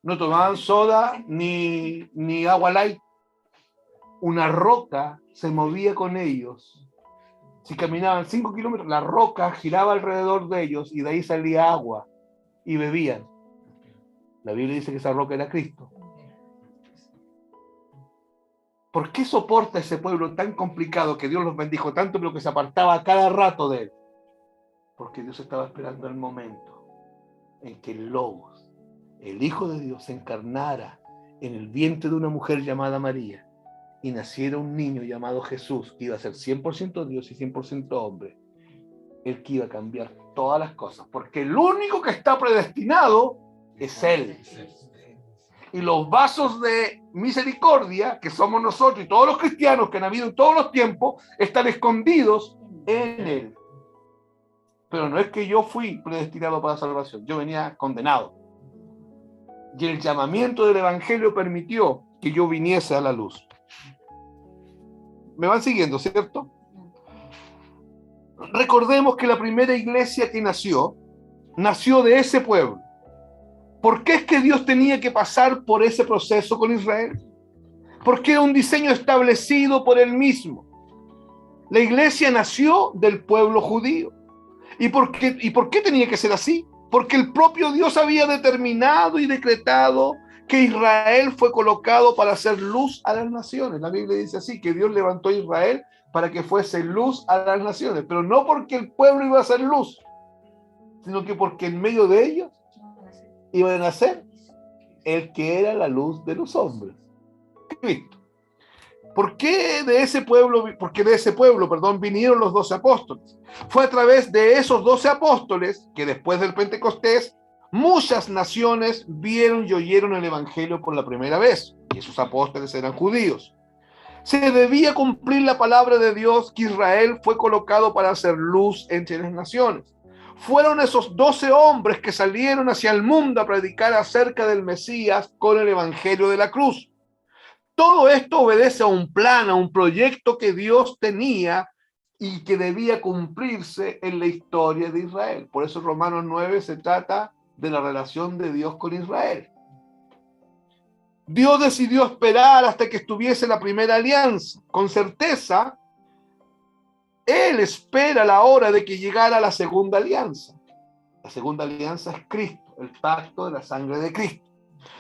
No tomaban soda ni agua light. Una roca se movía con ellos. Si caminaban 5 kilómetros, la roca giraba alrededor de ellos y de ahí salía agua y bebían. La Biblia dice que esa roca era Cristo. ¿Por qué soporta ese pueblo tan complicado que Dios los bendijo tanto, pero que se apartaba a cada rato de él? Porque Dios estaba esperando el momento en que el Logos, el Hijo de Dios, se encarnara en el vientre de una mujer llamada María y naciera un niño llamado Jesús, que iba a ser 100% Dios y 100% hombre. El que iba a cambiar todas las cosas, porque el único que está predestinado es Él. Y los vasos de misericordia, que somos nosotros y todos los cristianos que han habido en todos los tiempos, están escondidos en Él. Pero no es que yo fui predestinado para la salvación, yo venía condenado. Y el llamamiento del Evangelio permitió que yo viniese a la luz. ¿Me van siguiendo, cierto? Recordemos que la primera iglesia que nació de ese pueblo. ¿Por qué es que Dios tenía que pasar por ese proceso con Israel? Porque era un diseño establecido por Él mismo. La iglesia nació del pueblo judío. ¿Y por qué tenía que ser así? Porque el propio Dios había determinado y decretado que Israel fue colocado para hacer luz a las naciones. La Biblia dice así, que Dios levantó a Israel para que fuese luz a las naciones, pero no porque el pueblo iba a ser luz, sino que porque en medio de ellos iba a nacer el que era la luz de los hombres, Cristo. ¿Por qué de ese pueblo? Porque de ese pueblo, vinieron los 12 apóstoles. Fue a través de esos 12 apóstoles que después del Pentecostés muchas naciones vieron y oyeron el Evangelio por la primera vez. Y esos apóstoles eran judíos. Se debía cumplir la palabra de Dios que Israel fue colocado para hacer luz entre las naciones. Fueron esos 12 hombres que salieron hacia el mundo a predicar acerca del Mesías con el Evangelio de la cruz. Todo esto obedece a un plan, a un proyecto que Dios tenía y que debía cumplirse en la historia de Israel. Por eso en Romanos 9 se trata de la relación de Dios con Israel. Dios decidió esperar hasta que estuviese la primera alianza. Con certeza, Él espera la hora de que llegara la segunda alianza. La segunda alianza es Cristo, el pacto de la sangre de Cristo.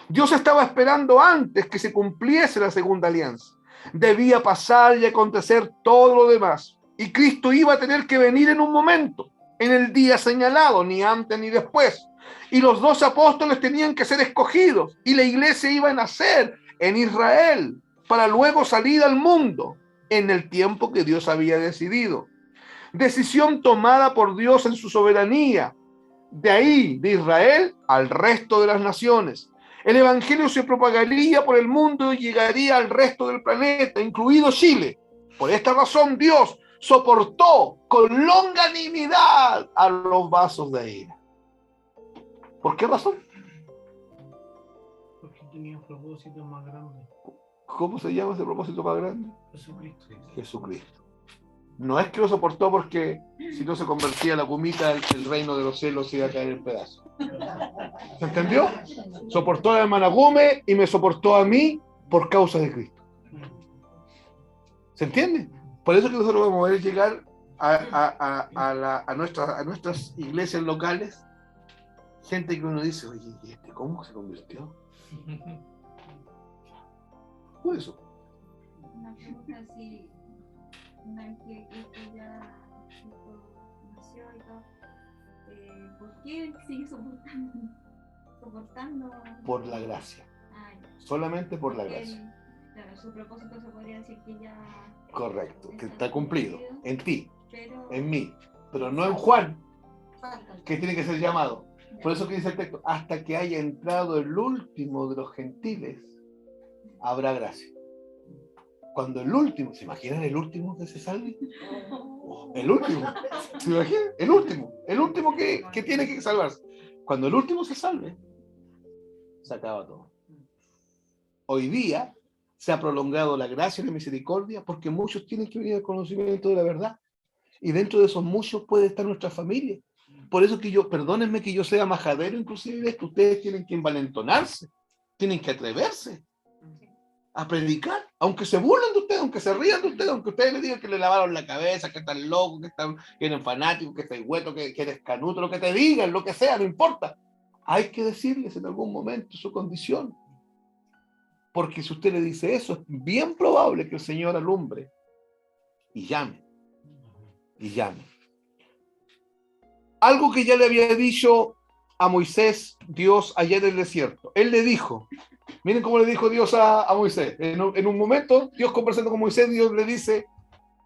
Dios estaba esperando antes que se cumpliese la segunda alianza. Debía pasar y acontecer todo lo demás. Y Cristo iba a tener que venir en un momento, en el día señalado, ni antes ni después. Y los 12 apóstoles tenían que ser escogidos. Y la iglesia iba a nacer en Israel para luego salir al mundo en el tiempo que Dios había decidido. Decisión tomada por Dios en su soberanía. De ahí, de Israel, al resto de las naciones. El evangelio se propagaría por el mundo y llegaría al resto del planeta, incluido Chile. Por esta razón, Dios soportó con longanimidad a los vasos de ira. ¿Por qué razón? Porque tenía un propósito más grande. ¿Cómo se llama ese propósito más grande? Jesucristo. Jesucristo. No es que lo soportó porque si no se convertía la gomita, el reino de los cielos iba a caer en pedazos. ¿Se entendió? Soportó a la hermana Gómez y me soportó a mí por causa de Cristo. ¿Se entiende? Por eso que nosotros vamos a poder llegar a nuestras iglesias locales, gente que uno dice, oye, ¿y este cómo se convirtió? Por eso. Una pregunta si una vez que Cristo ya nació y todo, ¿por qué sigue soportando? Por la gracia. Ah, ya. Solamente por la Porque gracia. claro, su propósito se podría decir que ya Correcto, que está cumplido en ti, pero en mí, pero no en Juan, falta. que tiene que ser llamado. Por eso que dice el texto, hasta que haya entrado el último de los gentiles, habrá gracia. Cuando el último, ¿se imaginan el último que se salve? El último, ¿se imaginan? El último que tiene que salvarse. Cuando el último se salve, se acaba todo. Hoy día se ha prolongado la gracia y la misericordia porque muchos tienen que venir al conocimiento de la verdad. Y dentro de esos muchos puede estar nuestra familia. Por eso que perdónenme que yo sea majadero inclusive de esto, ustedes tienen que envalentonarse, tienen que atreverse a predicar, aunque se burlen de ustedes, aunque se rían de ustedes, aunque ustedes les digan que le lavaron la cabeza, que están locos, que eres fanático, que estás hueto, que eres canuto, lo que te digan, lo que sea, no importa. Hay que decirles en algún momento su condición. Porque si usted le dice eso, es bien probable que el Señor alumbre y llame. Y llame. Algo que ya le había dicho a Moisés, Dios, allá en el desierto. Él le dijo, miren cómo le dijo Dios a Moisés. En un momento, Dios conversando con Moisés, Dios le dice,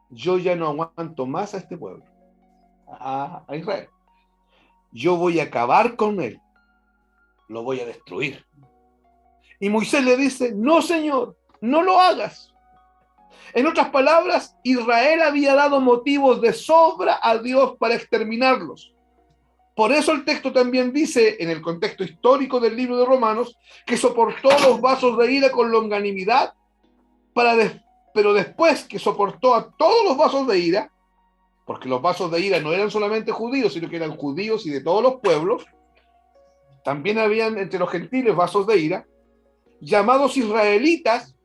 yo ya no aguanto más a este pueblo, a Israel. Yo voy a acabar con él. Lo voy a destruir. Y Moisés le dice, no, Señor, no lo hagas. En otras palabras, Israel había dado motivos de sobra a Dios para exterminarlos. Por eso el texto también dice, en el contexto histórico del libro de Romanos, que soportó los vasos de ira con longanimidad, pero después que soportó a todos los vasos de ira, porque los vasos de ira no eran solamente judíos, sino que eran judíos y de todos los pueblos, también habían entre los gentiles vasos de ira, llamados israelitas,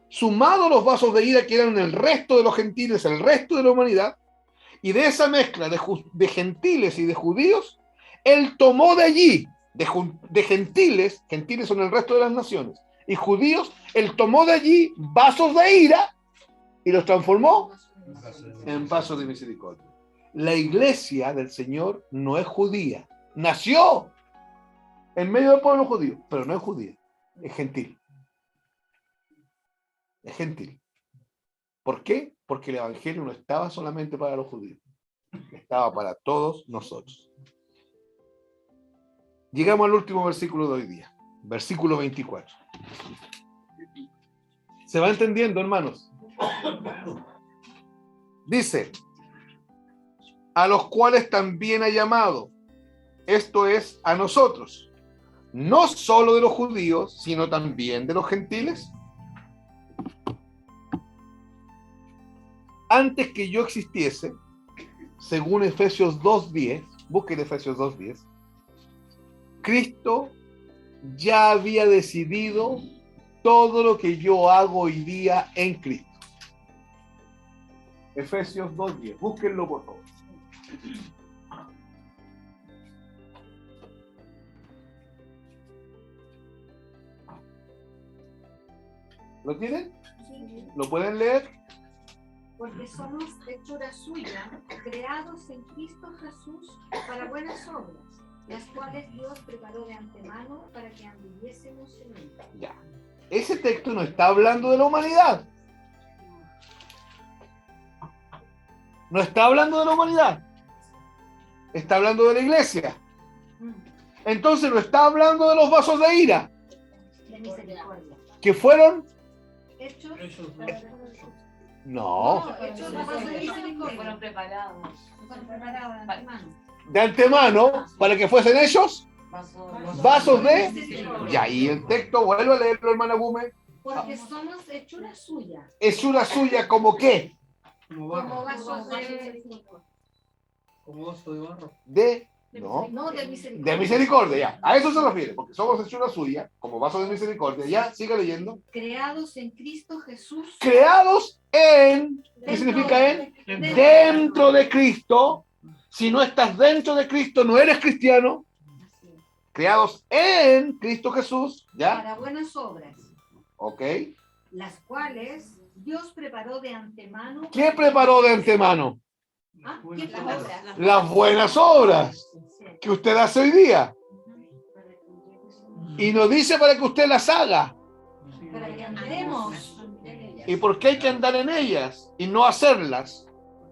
sumados los vasos de ira que eran el resto de los gentiles, el resto de la humanidad, y de esa mezcla de gentiles y de judíos, él tomó de allí, de gentiles son el resto de las naciones, y judíos, él tomó de allí vasos de ira y los transformó en vasos de misericordia. La iglesia del Señor no es judía, nació en medio del pueblo judío, pero no es judía, es gentil. Es gentil. ¿Por qué? Porque el evangelio no estaba solamente para los judíos, estaba para todos nosotros. Llegamos al último versículo de hoy día, versículo 24. ¿Se va entendiendo, hermanos? Dice, a los cuales también ha llamado, esto es, a nosotros, no solo de los judíos, sino también de los gentiles. Antes que yo existiese, según Efesios 2:10, busquen Efesios 2:10, Cristo ya había decidido todo lo que yo hago hoy día en Cristo. Efesios 2:10. Búsquenlo, por favor. ¿Lo tienen? ¿Lo pueden leer? Porque somos hechura suya, creados en Cristo Jesús para buenas obras, las cuales Dios preparó de antemano para que anduviésemos en él. Ya. Ese texto no está hablando de la humanidad. No está hablando de la humanidad. Está hablando de la iglesia. Entonces no está hablando de los vasos de ira, De misericordia. que fueron... Hechos No, hechos bajo de misericordia. Fueron preparados. Fueron preparados de antemano. de antemano, para que fuesen ellos vasos de... Ya, y el texto, vuelvo a leerlo, hermana Gume. Porque somos hechura suya. Es una suya como qué? Como Como barro. vasos de Como vaso de barro. De... No, No, de misericordia. de misericordia, ya. A eso se refiere, porque somos hechura suya, como vasos de misericordia. Ya, siga leyendo. Creados en Cristo Jesús. Creados en... ¿Qué significa en? Dentro de Cristo. Si no estás dentro de Cristo, no eres cristiano. Creados en Cristo Jesús, ¿ya? Para buenas obras, Ok. las cuales Dios preparó de antemano. ¿Qué preparó de antemano? ¿Qué Buenas obras? Las buenas obras que usted hace hoy día. Y nos dice para que usted las haga. Para que andemos. ¿Y por qué hay que andar en ellas y no hacerlas?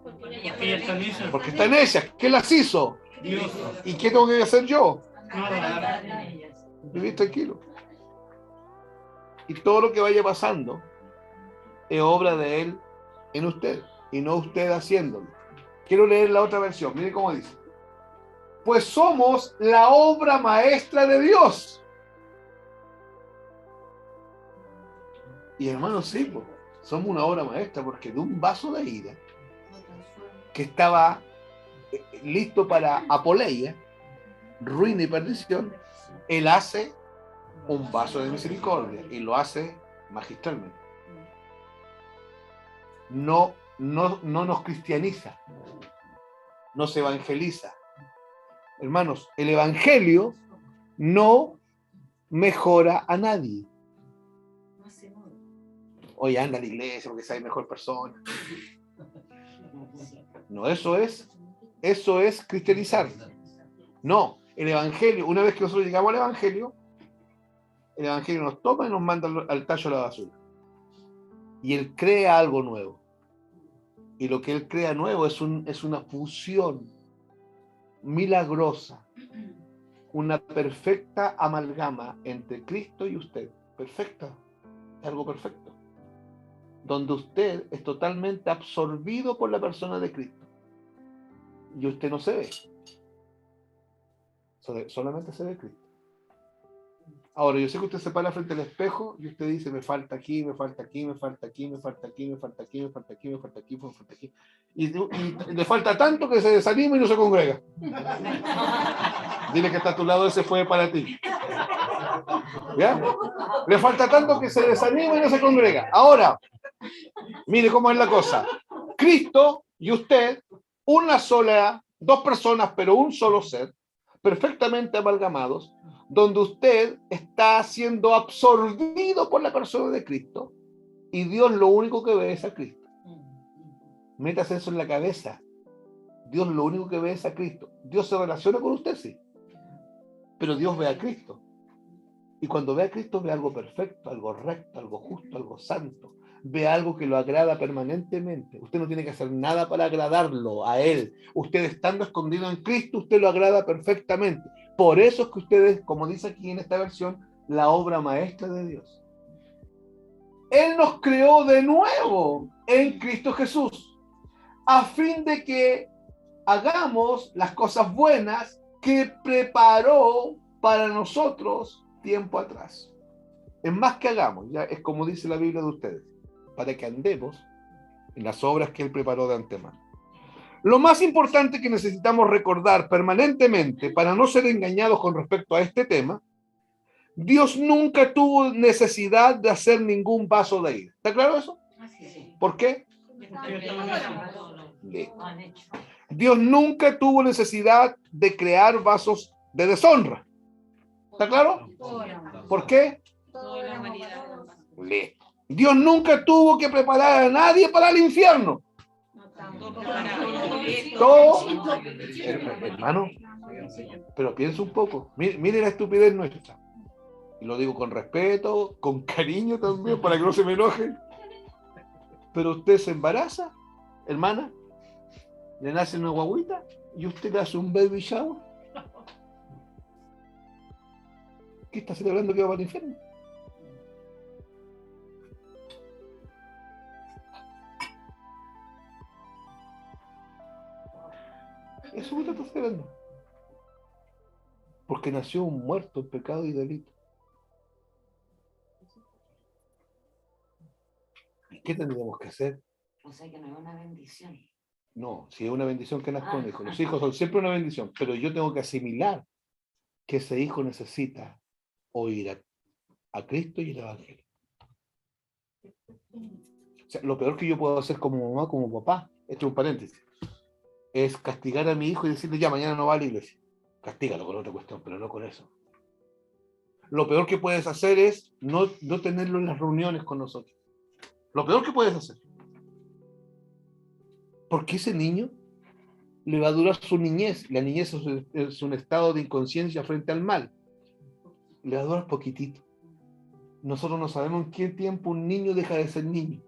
Porque ya están hechas. Porque está en ellas. ¿Quién las hizo? Dios. ¿Y qué tengo que hacer yo? Nada. Vivir tranquilo. Y todo lo que vaya pasando es obra de Él en usted y no usted haciéndolo. Quiero leer la otra versión. Mire cómo dice. Pues somos la obra maestra de Dios. Y hermanos, sí, pues, somos una obra maestra porque de un vaso de ira que estaba listo para apoleia, ruina y perdición, Él hace un vaso de misericordia y lo hace magistralmente. No nos cristianiza, nos evangeliza. Hermanos, el evangelio no mejora a nadie. Oye, anda a la iglesia porque seas mejor persona. No, eso es cristianizar. No, el evangelio, una vez que nosotros llegamos al evangelio, el evangelio nos toma y nos manda al tallo de la basura. Y Él crea algo nuevo. Y lo que Él crea nuevo es una fusión milagrosa, una perfecta amalgama entre Cristo y usted. Perfecta, es algo perfecto. Donde usted es totalmente absorbido por la persona de Cristo. Y usted no se ve. Solamente se ve Cristo. Ahora, yo sé que usted se para frente al espejo y usted dice, me falta aquí, me falta aquí, me falta aquí, me falta aquí, me falta aquí, me falta aquí, me falta aquí, me falta aquí. Y le falta tanto que se desanima y no se congrega. Dile que está a tu lado, ese fue para ti. ¿Ya? Le falta tanto que se desanima y no se congrega. Ahora, mire cómo es la cosa. Cristo y usted, una sola, dos personas, pero un solo ser, perfectamente amalgamados, donde usted está siendo absorbido por la persona de Cristo y Dios lo único que ve es a Cristo. Métase eso en la cabeza. Dios lo único que ve es a Cristo. Dios se relaciona con usted, sí, pero Dios ve a Cristo. Y cuando ve a Cristo ve algo perfecto, algo recto, algo justo, algo santo. Ve algo que lo agrada permanentemente. Usted no tiene que hacer nada para agradarlo a Él. Usted estando escondido en Cristo, usted lo agrada perfectamente. Por eso es que ustedes, como dice aquí en esta versión, la obra maestra de Dios. Él nos creó de nuevo en Cristo Jesús, a fin de que hagamos las cosas buenas que preparó para nosotros tiempo atrás. Es más que hagamos, ya es como dice la Biblia de ustedes, para que andemos en las obras que Él preparó de antemano. Lo más importante que necesitamos recordar permanentemente para no ser engañados con respecto a este tema Dios nunca tuvo necesidad de hacer ningún vaso de ira. ¿Está claro eso? Sí. ¿Por qué? Lo han hecho. Dios nunca tuvo necesidad de crear vasos de deshonra. ¿Está claro? ¿Por qué? Toda la humanidad. Listo. Dios nunca tuvo que preparar a nadie para el infierno. Todo, hermano, pero piensa un poco. Mire la estupidez nuestra. Y lo digo con respeto, con cariño también, para que no se me enojen. Pero usted se embaraza, hermana, le nace una guaguita y usted le hace un baby shower. ¿Qué está celebrando que va para el infierno? Eso es lo que está celebrando. Porque nació un muerto en pecado y delito. ¿Y qué tendríamos que hacer? O sea que no es una bendición. No, si es una bendición que nazca un hijo. Los hijos son siempre una bendición, pero yo tengo que asimilar que ese hijo necesita oír a Cristo y el Evangelio. O sea, lo peor que yo puedo hacer como mamá, como papá, esto es un paréntesis, es castigar a mi hijo y decirle, ya, mañana no va a la iglesia. Castígalo con otra cuestión, pero no con eso. Lo peor que puedes hacer es no tenerlo en las reuniones con nosotros. Lo peor que puedes hacer. Porque ese niño le va a durar su niñez. La niñez es un estado de inconsciencia frente al mal. Le va a durar poquitito. Nosotros no sabemos en qué tiempo un niño deja de ser niño.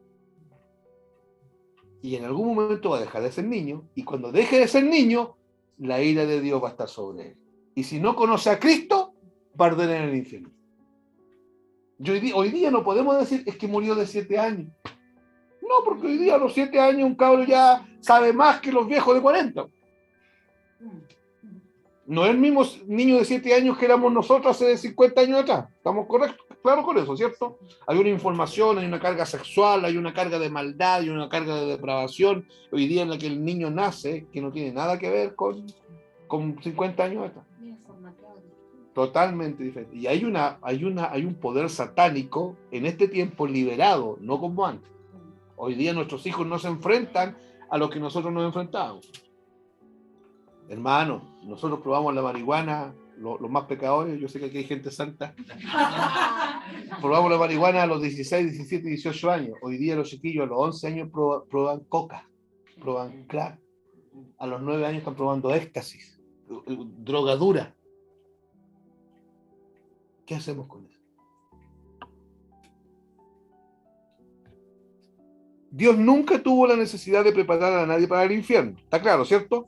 Y en algún momento va a dejar de ser niño. Y cuando deje de ser niño, la ira de Dios va a estar sobre él. Y si no conoce a Cristo, va a arder en el infierno. Hoy día no podemos decir, es que murió de 7 años. No, porque hoy día a los 7 años un cabro ya sabe más que los viejos de 40. No es el mismo niño de 7 años que éramos nosotros hace 50 años atrás. ¿Estamos correctos? Claro con eso, ¿cierto? Hay una información, hay una carga sexual, hay una carga de maldad, hay una carga de depravación hoy día en la que el niño nace, que no tiene nada que ver con 50 años atrás. Totalmente diferente. Y hay un poder satánico en este tiempo liberado, no como antes. Hoy día nuestros hijos no se enfrentan a lo que nosotros nos enfrentábamos. Hermano, nosotros probamos la marihuana, los más pecadores, yo sé que aquí hay gente santa. Probamos la marihuana a los 16, 17, 18 años. Hoy día los chiquillos a los 11 años prueban coca, prueban crack. A los 9 años están probando éxtasis, droga dura. ¿Qué hacemos con eso? Dios nunca tuvo la necesidad de preparar a nadie para el infierno. ¿Está claro, cierto?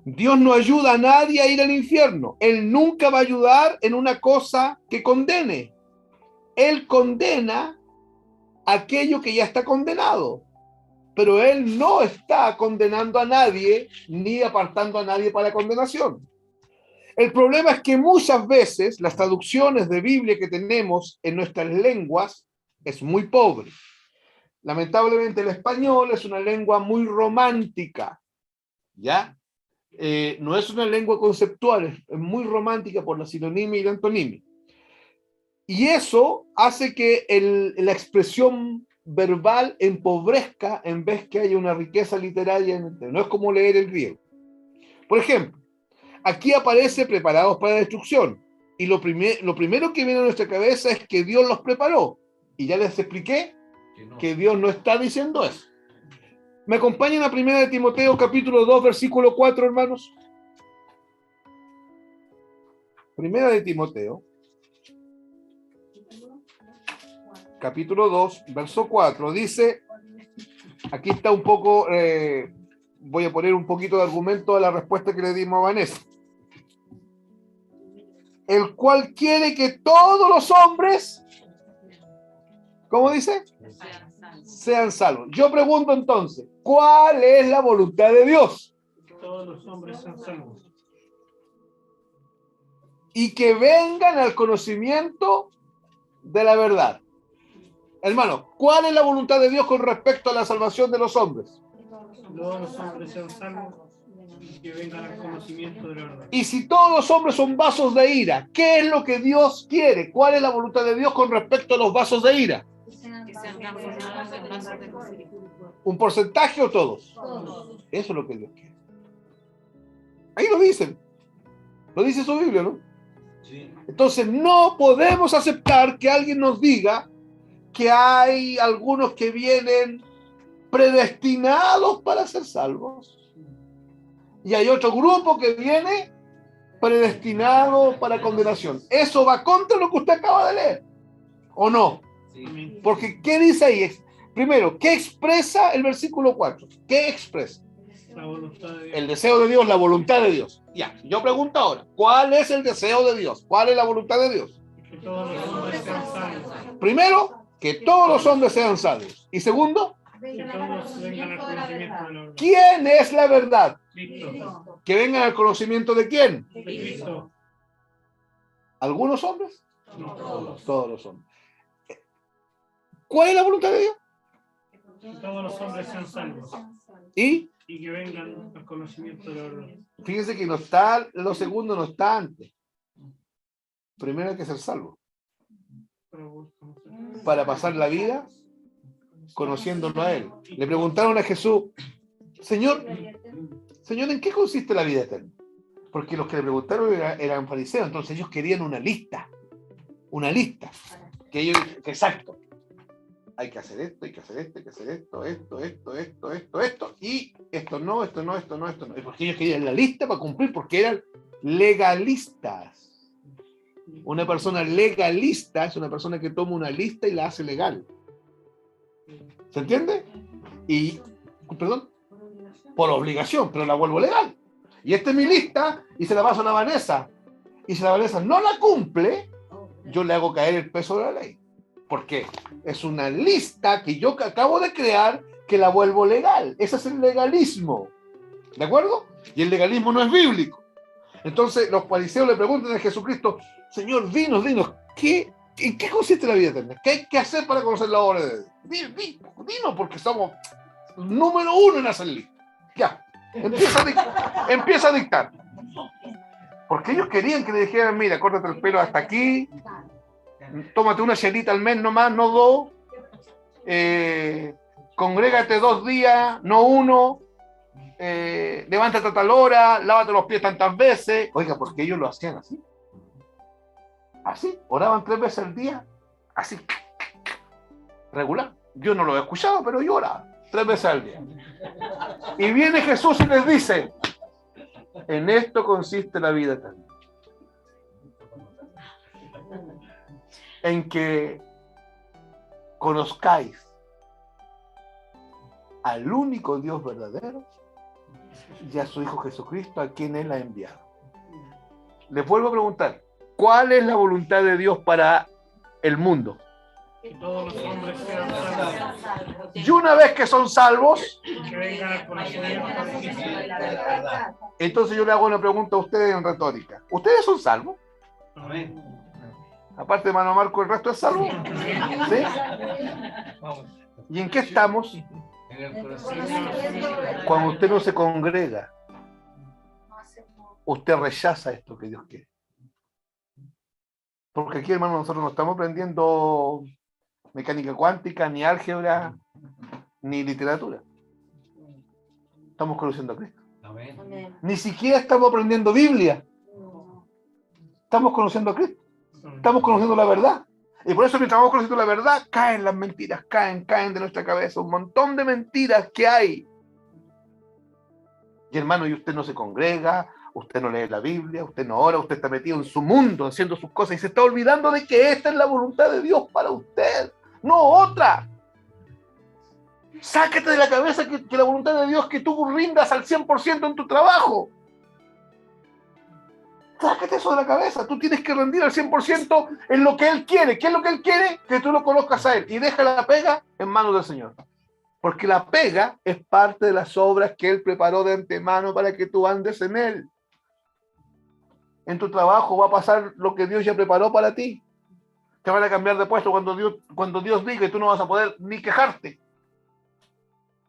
Dios no ayuda a nadie a ir al infierno. Él nunca va a ayudar en una cosa que condene. Él condena aquello que ya está condenado. Pero Él no está condenando a nadie ni apartando a nadie para la condenación. El problema es que muchas veces las traducciones de Biblia que tenemos en nuestras lenguas es muy pobre. Lamentablemente el español es una lengua muy romántica, ¿ya? No es una lengua conceptual, es muy romántica por la sinonimia y la antonimia. Y eso hace que la expresión verbal empobrezca en vez que haya una riqueza literaria. No es como leer el griego. Por ejemplo, aquí aparece preparados para la destrucción. Y lo primero que viene a nuestra cabeza es que Dios los preparó. Y ya les expliqué que Dios no está diciendo eso. ¿Me acompañan a 1 de Timoteo capítulo 2, versículo 4, hermanos? 1 de Timoteo capítulo 2, verso 4, dice, aquí está un poco, voy a poner un poquito de argumento a la respuesta que le dimos a Vanessa. El cual quiere que todos los hombres, ¿cómo dice? Sean salvos. Yo pregunto entonces, ¿cuál es la voluntad de Dios? Todos los hombres son salvos. Y que vengan al conocimiento de la verdad. Hermano, ¿cuál es la voluntad de Dios con respecto a la salvación de los hombres? Todos los hombres sean salvos. Que vengan al conocimiento de la verdad. Y si todos los hombres son vasos de ira, ¿qué es lo que Dios quiere? ¿Cuál es la voluntad de Dios con respecto a los vasos de ira? Que sean transformados en vasos de cocina. ¿Un porcentaje o todos? Todos. Eso es lo que Dios quiere. Ahí lo dicen. Lo dice su Biblia, ¿no? Sí. Entonces no podemos aceptar que alguien nos diga que hay algunos que vienen predestinados para ser salvos. Y hay otro grupo que viene predestinado para condenación. Eso va contra lo que usted acaba de leer. ¿O no? Sí. Porque, ¿qué dice ahí? Primero, ¿qué expresa el versículo 4? ¿Qué expresa? La voluntad de Dios. El deseo de Dios, la voluntad de Dios. Ya, yo pregunto ahora, ¿cuál es el deseo de Dios? ¿Cuál es la voluntad de Dios? Que todos los hombres sean salvos. Primero, que todos los hombres sean salvos. Y segundo, Que todos vengan al conocimiento de la verdad. ¿quién es la verdad? Cristo. Que vengan al conocimiento de quién. De Cristo. ¿Algunos hombres? No. Todos los hombres. ¿Cuál es la voluntad de Dios? Que todos los hombres sean salvos. Y Y que vengan al conocimiento de la verdad. fíjense que no está, lo segundo no está antes. Primero hay que ser salvo. Para pasar la vida conociéndolo a Él. Le preguntaron a Jesús, Señor, ¿en qué consiste la vida eterna? Porque los que le preguntaron eran fariseos, entonces ellos querían una lista. Una lista. Que ellos, exacto. Hay que hacer esto, hay que hacer esto, hay que hacer esto, y esto no. Y porque ellos querían la lista para cumplir, porque eran legalistas. Una persona legalista es una persona que toma una lista y la hace legal. ¿Se entiende? Y, perdón, por obligación, pero la vuelvo legal. Y esta es mi lista y se la paso a la Vanessa. Y si la Vanessa no la cumple, yo le hago caer el peso de la ley. ¿Por qué? Es una lista que yo acabo de crear que la vuelvo legal. Ese es el legalismo. ¿De acuerdo? Y el legalismo no es bíblico. Entonces los fariseos le preguntan a Jesucristo, Señor, dinos, ¿en qué consiste la vida eterna? ¿Qué hay que hacer para conocer la obra de Dios? Dinos, porque somos número uno en hacer lista. Ya, empieza a dictar. Porque ellos querían que le dijeran, mira, córtate el pelo hasta aquí, tómate una chelita al mes nomás, no dos, congrégate 2 días, no 1, levántate a tal hora, lávate los pies tantas veces. Oiga, porque ellos lo hacían así. Así, oraban 3 veces al día, así, regular. Yo no lo he escuchado, pero yo oraba 3 veces al día. Y viene Jesús y les dice, en esto consiste la vida eterna. En que conozcáis al único Dios verdadero y a su Hijo Jesucristo, a quien Él ha enviado. Les vuelvo a preguntar, ¿cuál es la voluntad de Dios para el mundo? Que todos los hombres sean salvos. Y una vez que son salvos, Que vengan al conocimiento de Cristo. entonces yo le hago una pregunta a ustedes en retórica. ¿Ustedes son salvos? Amén. Aparte de hermano Marco, ¿el resto es salvo? ¿Sí? ¿Y en qué estamos? En el corazón. Cuando usted no se congrega, usted rechaza esto que Dios quiere. Porque aquí, hermano, nosotros no estamos aprendiendo mecánica cuántica, ni álgebra, ni literatura. Estamos conociendo a Cristo. Amén. Ni siquiera estamos aprendiendo Biblia. Estamos conociendo a Cristo. Estamos conociendo la verdad. Y por eso mientras vamos conociendo la verdad, caen las mentiras, caen de nuestra cabeza. Un montón de mentiras que hay. Y hermano, y usted no se congrega, usted no lee la Biblia, usted no ora, usted está metido en su mundo, haciendo sus cosas y se está olvidando de que esta es la voluntad de Dios para usted, no otra. Sácate de la cabeza que la voluntad de Dios es que tú rindas al 100% en tu trabajo. Sácate eso de la cabeza. Tú tienes que rendir al 100% en lo que Él quiere. ¿Qué es lo que Él quiere? Que tú lo conozcas a Él. Y deja la pega en manos del Señor. Porque la pega es parte de las obras que Él preparó de antemano para que tú andes en Él. En tu trabajo va a pasar lo que Dios ya preparó para ti. Te van a cambiar de puesto cuando Dios diga y tú no vas a poder ni quejarte.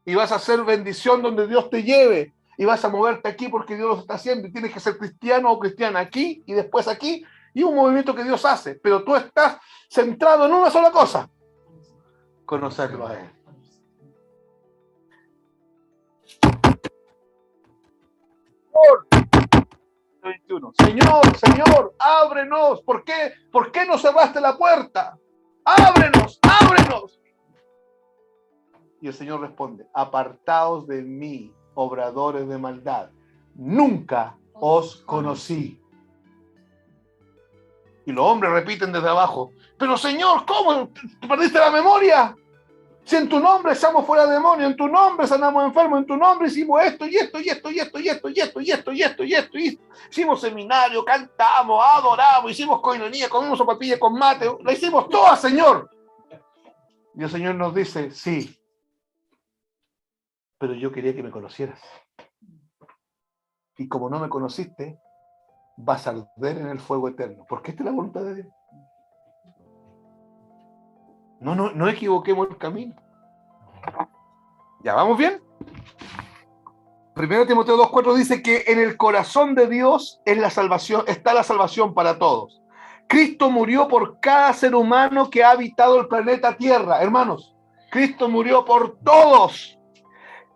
Y vas a hacer bendición donde Dios te lleve. y vas a moverte aquí porque Dios lo está haciendo y tienes que ser cristiano o cristiana aquí y después aquí, y un movimiento que Dios hace, pero tú estás centrado en una sola cosa: conocerlo a Él. Señor, Señor, ábrenos. ¿Por qué? ¿Por qué no cerraste la puerta? Ábrenos, ábrenos. Y el Señor responde: apartaos de mí, obradores de maldad, nunca os conocí. Y los hombres repiten desde abajo: pero Señor, ¿cómo? ¿Te perdiste la memoria? Si en tu nombre echamos fuera demonios, en tu nombre sanamos enfermos, en tu nombre hicimos esto y esto y esto y esto y esto y esto y esto y esto y esto y hicimos seminario, cantamos, adoramos, hicimos coinonía, comimos sopapilla con mate, la hicimos toda, Señor. Y el Señor nos dice: sí, pero yo quería que me conocieras. Y como no me conociste, vas a arder en el fuego eterno. Porque esta es la voluntad de Dios. No equivoquemos el camino. ¿Ya vamos bien? 1 Timoteo 2:4 dice que en el corazón de Dios es la salvación, está la salvación para todos. Cristo murió por cada ser humano que ha habitado el planeta Tierra. Hermanos, Cristo murió por todos.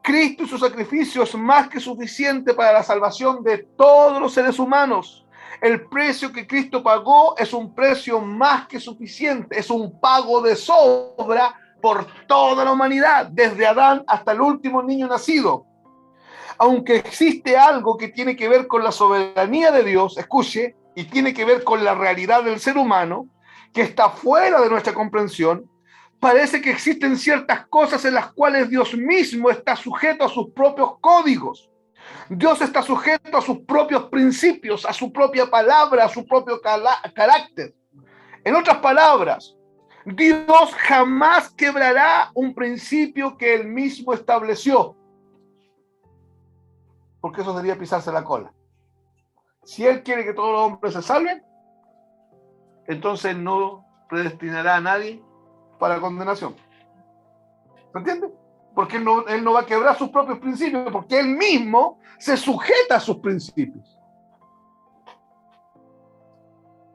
Cristo y su sacrificio es más que suficiente para la salvación de todos los seres humanos. El precio que Cristo pagó es un precio más que suficiente, es un pago de sobra por toda la humanidad, desde Adán hasta el último niño nacido. Aunque existe algo que tiene que ver con la soberanía de Dios, escuche, y tiene que ver con la realidad del ser humano, que está fuera de nuestra comprensión, parece que existen ciertas cosas en las cuales Dios mismo está sujeto a sus propios códigos. Dios está sujeto a sus propios principios, a su propia palabra, a su propio carácter. En otras palabras, Dios jamás quebrará un principio que Él mismo estableció, porque eso sería pisarse la cola. Si Él quiere que todos los hombres se salven, entonces no predestinará a nadie para condenación. ¿Se entiende? Porque él no va a quebrar sus propios principios, porque Él mismo se sujeta a sus principios.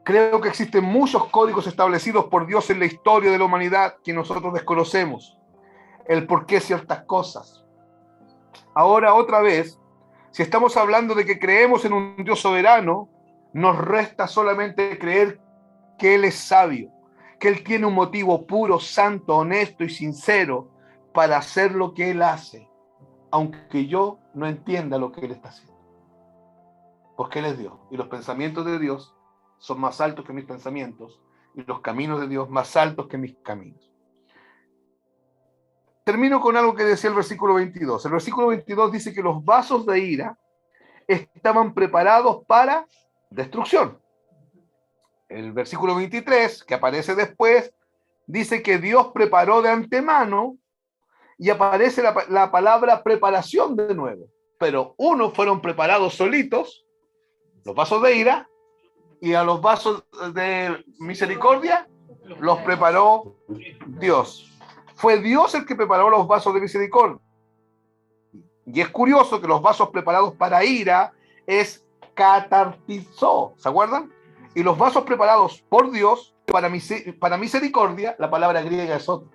Creo que existen muchos códigos establecidos por Dios en la historia de la humanidad que nosotros desconocemos. El por qué ciertas cosas. Ahora, otra vez, si estamos hablando de que creemos en un Dios soberano, nos resta solamente creer que Él es sabio, que Él tiene un motivo puro, santo, honesto y sincero para hacer lo que Él hace, aunque yo no entienda lo que Él está haciendo. Porque Él es Dios, y los pensamientos de Dios son más altos que mis pensamientos, y los caminos de Dios más altos que mis caminos. Termino con algo que decía el versículo 22. El versículo 22 dice que los vasos de ira estaban preparados para destrucción. El versículo 23, que aparece después, dice que Dios preparó de antemano, y aparece la palabra preparación de nuevo. Pero unos fueron preparados solitos, los vasos de ira, y a los vasos de misericordia los preparó Dios. Fue Dios el que preparó los vasos de misericordia. Y es curioso que los vasos preparados para ira es catartizó, ¿se acuerdan? Y los vasos preparados por Dios para misericordia, la palabra griega es otra.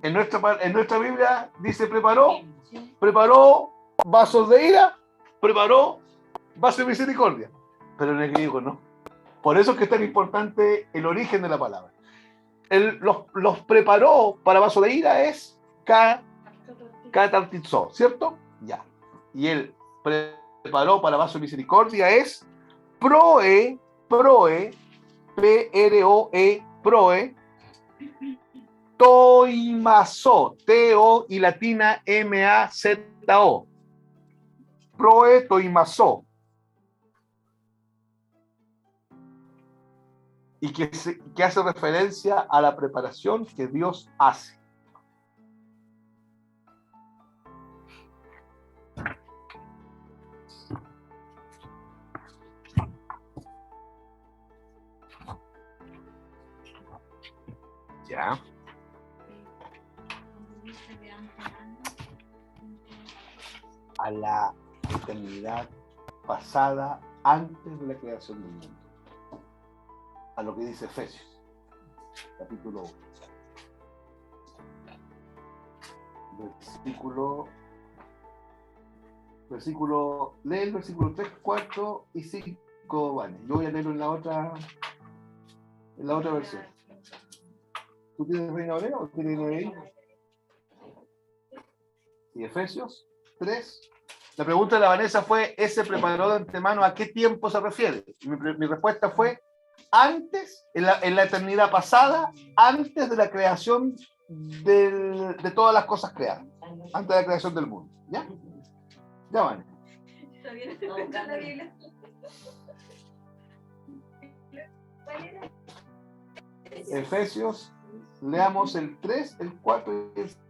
En nuestra Biblia dice preparó vasos de ira, preparó vasos de misericordia, pero en el griego no. Por eso es que es tan importante el origen de la palabra. Los preparó para vaso de ira es catartizó, ¿cierto? Ya. Y él preparó para vaso de misericordia es proe, P-R-O-E, proe, toimazo, T-O y latina M-A-Z-O. Proe, toimazo. Y que hace referencia a la preparación que Dios hace. Ya. a la eternidad pasada antes de la creación del mundo. A lo que dice Efesios, capítulo 1. Lee el versículo 3, 4 y 5, vale. Yo voy a leerlo en la otra versión. ¿Tú tienes Reina Valera o tienes ahí? Y Efesios 3. La pregunta de la Vanessa fue, ¿ese preparó de antemano a qué tiempo se refiere? Y mi respuesta fue, antes, en la eternidad pasada, antes de la creación de todas las cosas creadas, antes de la creación del mundo. ¿Ya? Ya van. Todavía no estoy pensando la Biblia. ¿Cuál era? Efesios, leamos el 3, el 4 y el 5.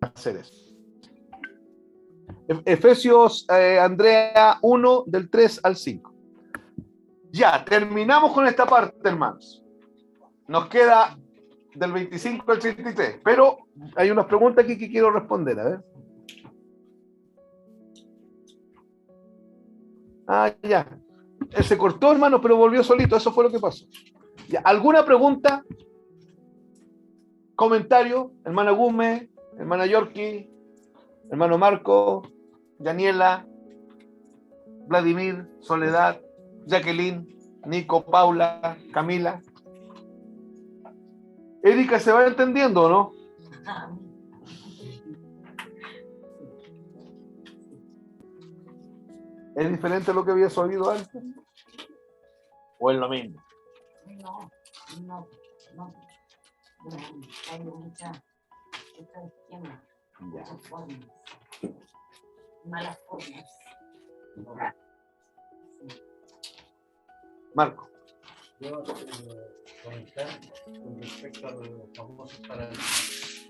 Hacer eso. Efesios, Andrea 1, del 3 al 5. Ya, terminamos con esta parte, hermanos. Nos queda del 25 al 33, pero hay unas preguntas aquí que quiero responder, a ver. Ah, ya. Se cortó, hermano, pero volvió solito, eso fue lo que pasó. Ya, ¿alguna pregunta? ¿Comentario? Hermana Gume, hermana Yorki, hermano Marco, Daniela, Vladimir, Soledad, Jacqueline, Nico, Paula, Camila. Erika, ¿se va entendiendo o no? ¿Es diferente a lo que habías oído antes? ¿O es lo mismo? No. Hay muchos esquemas, muchas formas, malas formas. Marco. Yo comentar con respecto a los famosos paradigmas.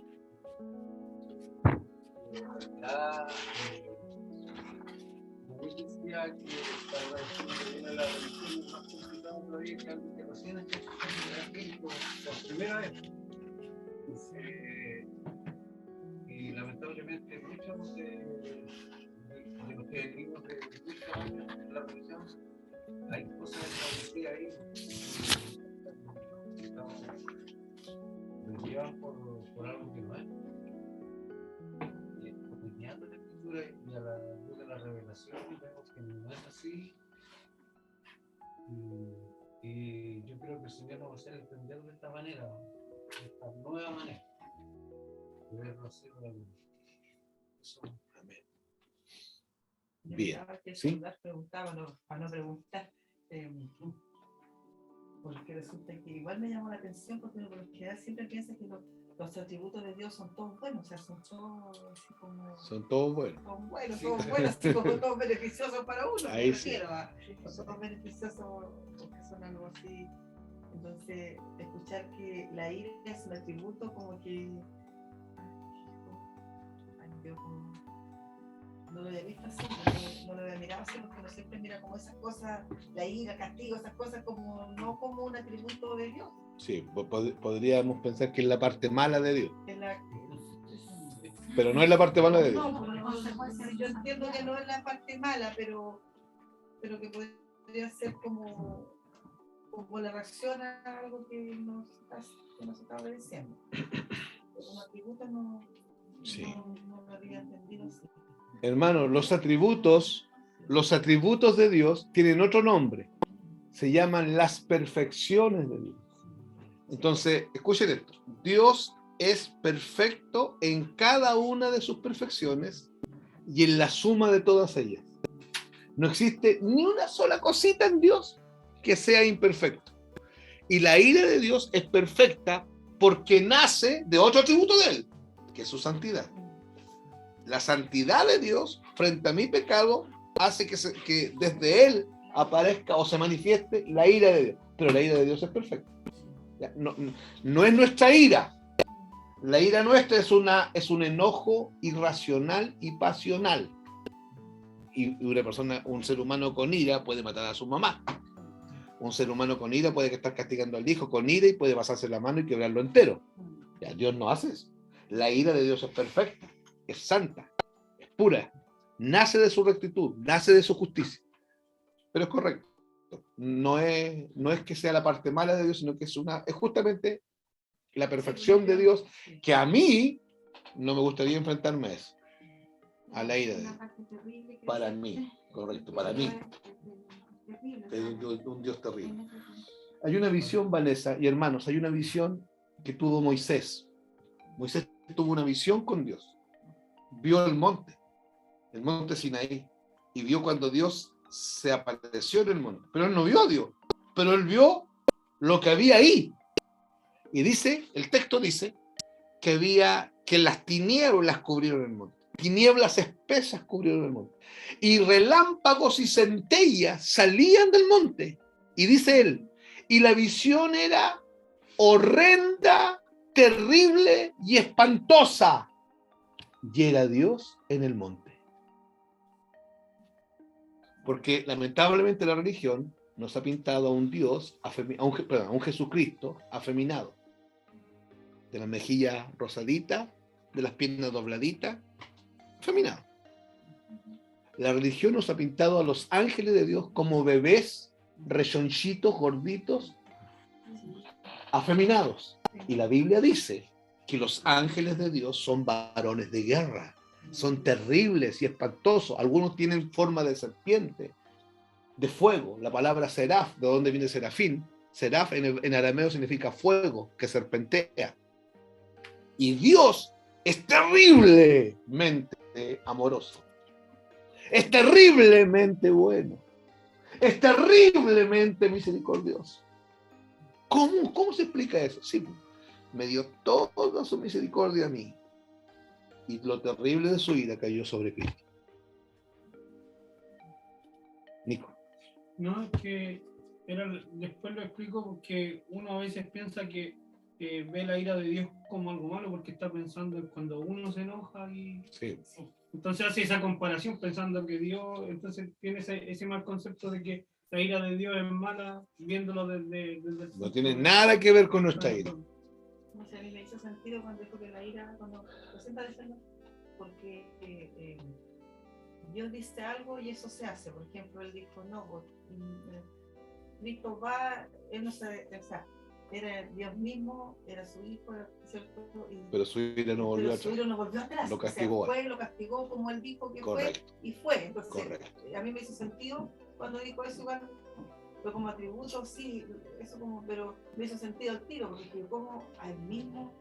Como decía que para la religión es más complicado todavía que algo que recién está por primera vez. Y lamentablemente muchos de los que venimos de muchos años en la religión, hay cosas establecidas ahí que nos llevan por algo que no es. Estudiando la escritura y a la luz de la revelación vemos que no es así. Y hacer entender de esta manera, de esta nueva manera. De verlo así, eso. Amén. Bien. ¿Sí? Preguntaba, para no preguntar, porque resulta que igual me llamó la atención, porque por lo general siempre piensa que los atributos de Dios son todos buenos, o sea, son todos así como... Son todos buenos. Son buenos, sí. Todos buenos, así como todos beneficiosos para uno. Ahí sí. Son todos beneficiosos porque son algo así. Entonces, escuchar que la ira es un atributo como que... Ay, Dios, no lo había visto así, no lo había mirado así, porque uno siempre mira como esas cosas, la ira, castigo, esas cosas como no como un atributo de Dios. Sí, podríamos pensar que es la parte mala de Dios. Pero no es la parte mala de Dios. No, yo entiendo que no es la parte mala, pero que podría ser como la reacción a algo que nos está obedeciendo. Como atributo no lo había entendido así. Hermano, los atributos de Dios tienen otro nombre. Se llaman las perfecciones de Dios. Entonces, escuchen esto. Dios es perfecto en cada una de sus perfecciones y en la suma de todas ellas. No existe ni una sola cosita en Dios que sea imperfecto. Y la ira de Dios es perfecta porque nace de otro atributo de Él, que es su santidad. La santidad de Dios frente a mi pecado hace que desde Él aparezca o se manifieste la ira de Dios. Pero la ira de Dios es perfecta. No es nuestra ira. La ira nuestra es un enojo irracional y pasional. Y un ser humano con ira puede matar a su mamá. Un ser humano con ira puede estar castigando al hijo con ira y puede pasarse la mano y quebrarlo entero. Ya, Dios no hace eso. La ira de Dios es perfecta, es santa, es pura, nace de su rectitud, nace de su justicia. Pero es correcto. No es que sea la parte mala de Dios, sino que es justamente la perfección de Dios, que a mí no me gustaría enfrentarme a eso, a la ira de Dios. Para mí, correcto, para mí. Es un Dios terrible. Hay una visión, Vanessa y hermanos, hay una visión que tuvo Moisés. Moisés tuvo una visión con Dios. Vio el monte Sinaí, y vio cuando Dios se apareció en el monte. Pero él no vio a Dios, pero él vio lo que había ahí. Y el texto dice que las tinieblas cubrieron el monte. Tinieblas espesas cubrieron el monte. Y relámpagos y centellas salían del monte. Y dice él, y la visión era horrenda, terrible y espantosa. Y era Dios en el monte. Porque lamentablemente la religión nos ha pintado a un Dios, a un Jesucristo afeminado. De la mejilla rosadita, de las piernas dobladitas, afeminado. La religión nos ha pintado a los ángeles de Dios como bebés rechonchitos, gorditos, afeminados. Y la Biblia dice que los ángeles de Dios son varones de guerra, son terribles y espantosos. Algunos tienen forma de serpiente, de fuego. La palabra seraf, de donde viene serafín, seraf en arameo significa fuego, que serpentea. Y Dios es terriblemente amoroso, es terriblemente bueno, es terriblemente misericordioso. ¿Cómo se explica eso? Sí, me dio toda su misericordia a mí, y lo terrible de su ira cayó sobre Cristo. Nico. No, es que después lo explico porque uno a veces piensa que ve la ira de Dios como algo malo porque está pensando en cuando uno se enoja y Sí. Entonces hace esa comparación pensando que Dios, entonces tiene ese mal concepto de que la ira de Dios es mala, viéndolo desde no tiene nada que ver con nuestra ira. No sé, a mí me hizo sentido cuando dijo que la ira, cuando presenta diciendo, porque Dios dice algo y eso se hace. Por ejemplo, él dijo, no, Cristo va, él no se, o sea, era Dios mismo, era su hijo, ¿cierto? Pero su ira no volvió atrás. Lo castigó. O sea, lo castigó como él dijo que correcto. fue, y fue. Entonces, correcto. a mí me hizo sentido cuando dijo eso, igual, pero como atributo, sí, eso como, pero me hizo sentido el tiro, porque como al mismo,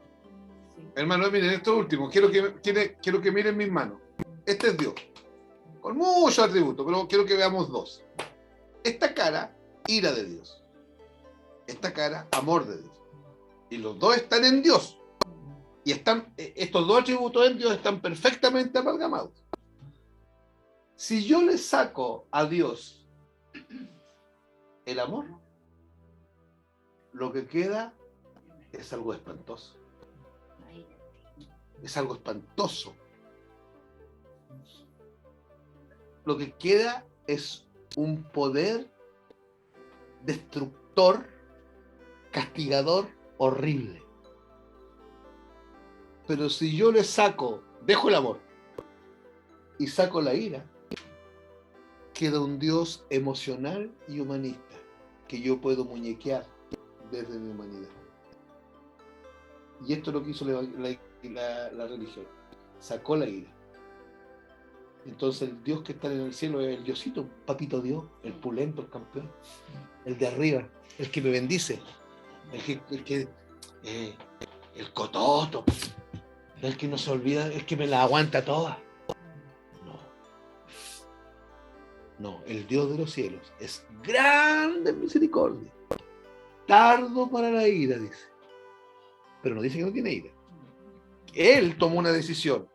sí. Hermano, miren, esto último, quiero que miren mis manos. Este es Dios, con muchos atributos, pero quiero que veamos dos. Esta cara, ira de Dios. Esta cara, amor de Dios. Y los dos están en Dios. Y estos dos atributos en Dios están perfectamente amalgamados. Si yo le saco a Dios el amor, lo que queda es algo espantoso. Es algo espantoso. Lo que queda es un poder destructor, castigador, horrible. Pero si yo le saco, dejo el amor y saco la ira, queda un Dios emocional y humanista que yo puedo muñequear desde mi humanidad. Y esto es lo que hizo la religión. Sacó la ira. Entonces el Dios que está en el cielo es el Diosito, papito Dios, el pulento, el campeón, el de arriba, el que me bendice, el cototo, el que no se olvida, el que me la aguanta toda. No, el Dios de los cielos es grande en misericordia, tardo para la ira, dice. Pero no dice que no tiene ira. Él tomó una decisión.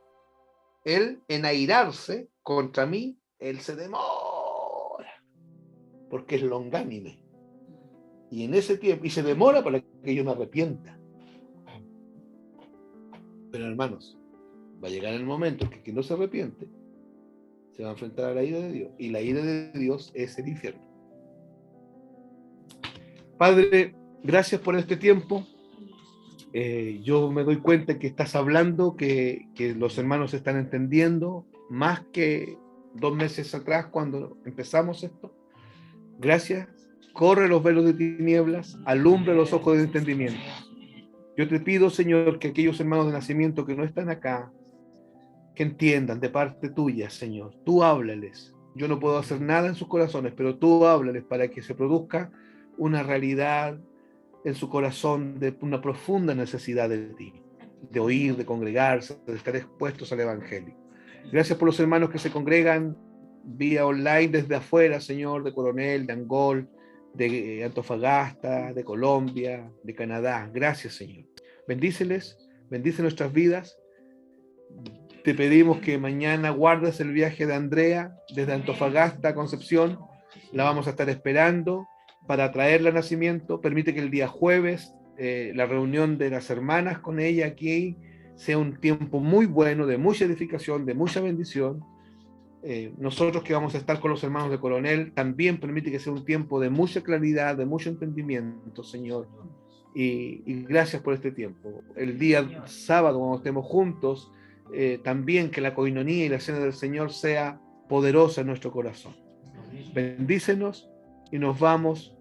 Él, en airarse contra mí, él se demora, porque es longánime. Y en ese tiempo, y se demora para que yo me arrepienta. Pero hermanos, va a llegar el momento en que quien no se arrepiente se va a enfrentar a la ira de Dios. Y la ira de Dios es el infierno. Padre, gracias por este tiempo. Yo me doy cuenta que estás hablando, que los hermanos están entendiendo, más que 2 meses atrás cuando empezamos esto. Gracias. Corre los velos de tinieblas, alumbra los ojos de entendimiento. Yo te pido, Señor, que aquellos hermanos de nacimiento que no están acá, que entiendan de parte tuya, Señor. Tú háblales. Yo no puedo hacer nada en sus corazones, pero tú háblales para que se produzca una realidad en su corazón de una profunda necesidad de ti, de oír, de congregarse, de estar expuestos al Evangelio. Gracias por los hermanos que se congregan vía online desde afuera, Señor, de Coronel, de Angol, de Antofagasta, de Colombia, de Canadá. Gracias, Señor. Bendíceles, bendice nuestras vidas. Te pedimos que mañana guardes el viaje de Andrea desde Antofagasta a Concepción. La vamos a estar esperando para traerla a nacimiento. Permite que el día jueves la reunión de las hermanas con ella aquí sea un tiempo muy bueno, de mucha edificación, de mucha bendición. Nosotros que vamos a estar con los hermanos de Coronel, también permite que sea un tiempo de mucha claridad, de mucho entendimiento, Señor. Y gracias por este tiempo. El día sábado, cuando estemos juntos, también que la coinonía y la cena del Señor sea poderosa en nuestro corazón. Bendícenos y nos vamos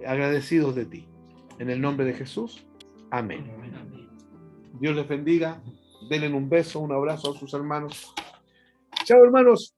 agradecidos de ti. En el nombre de Jesús. Amén. Dios les bendiga. Denle un beso, un abrazo a sus hermanos. Chao, hermanos.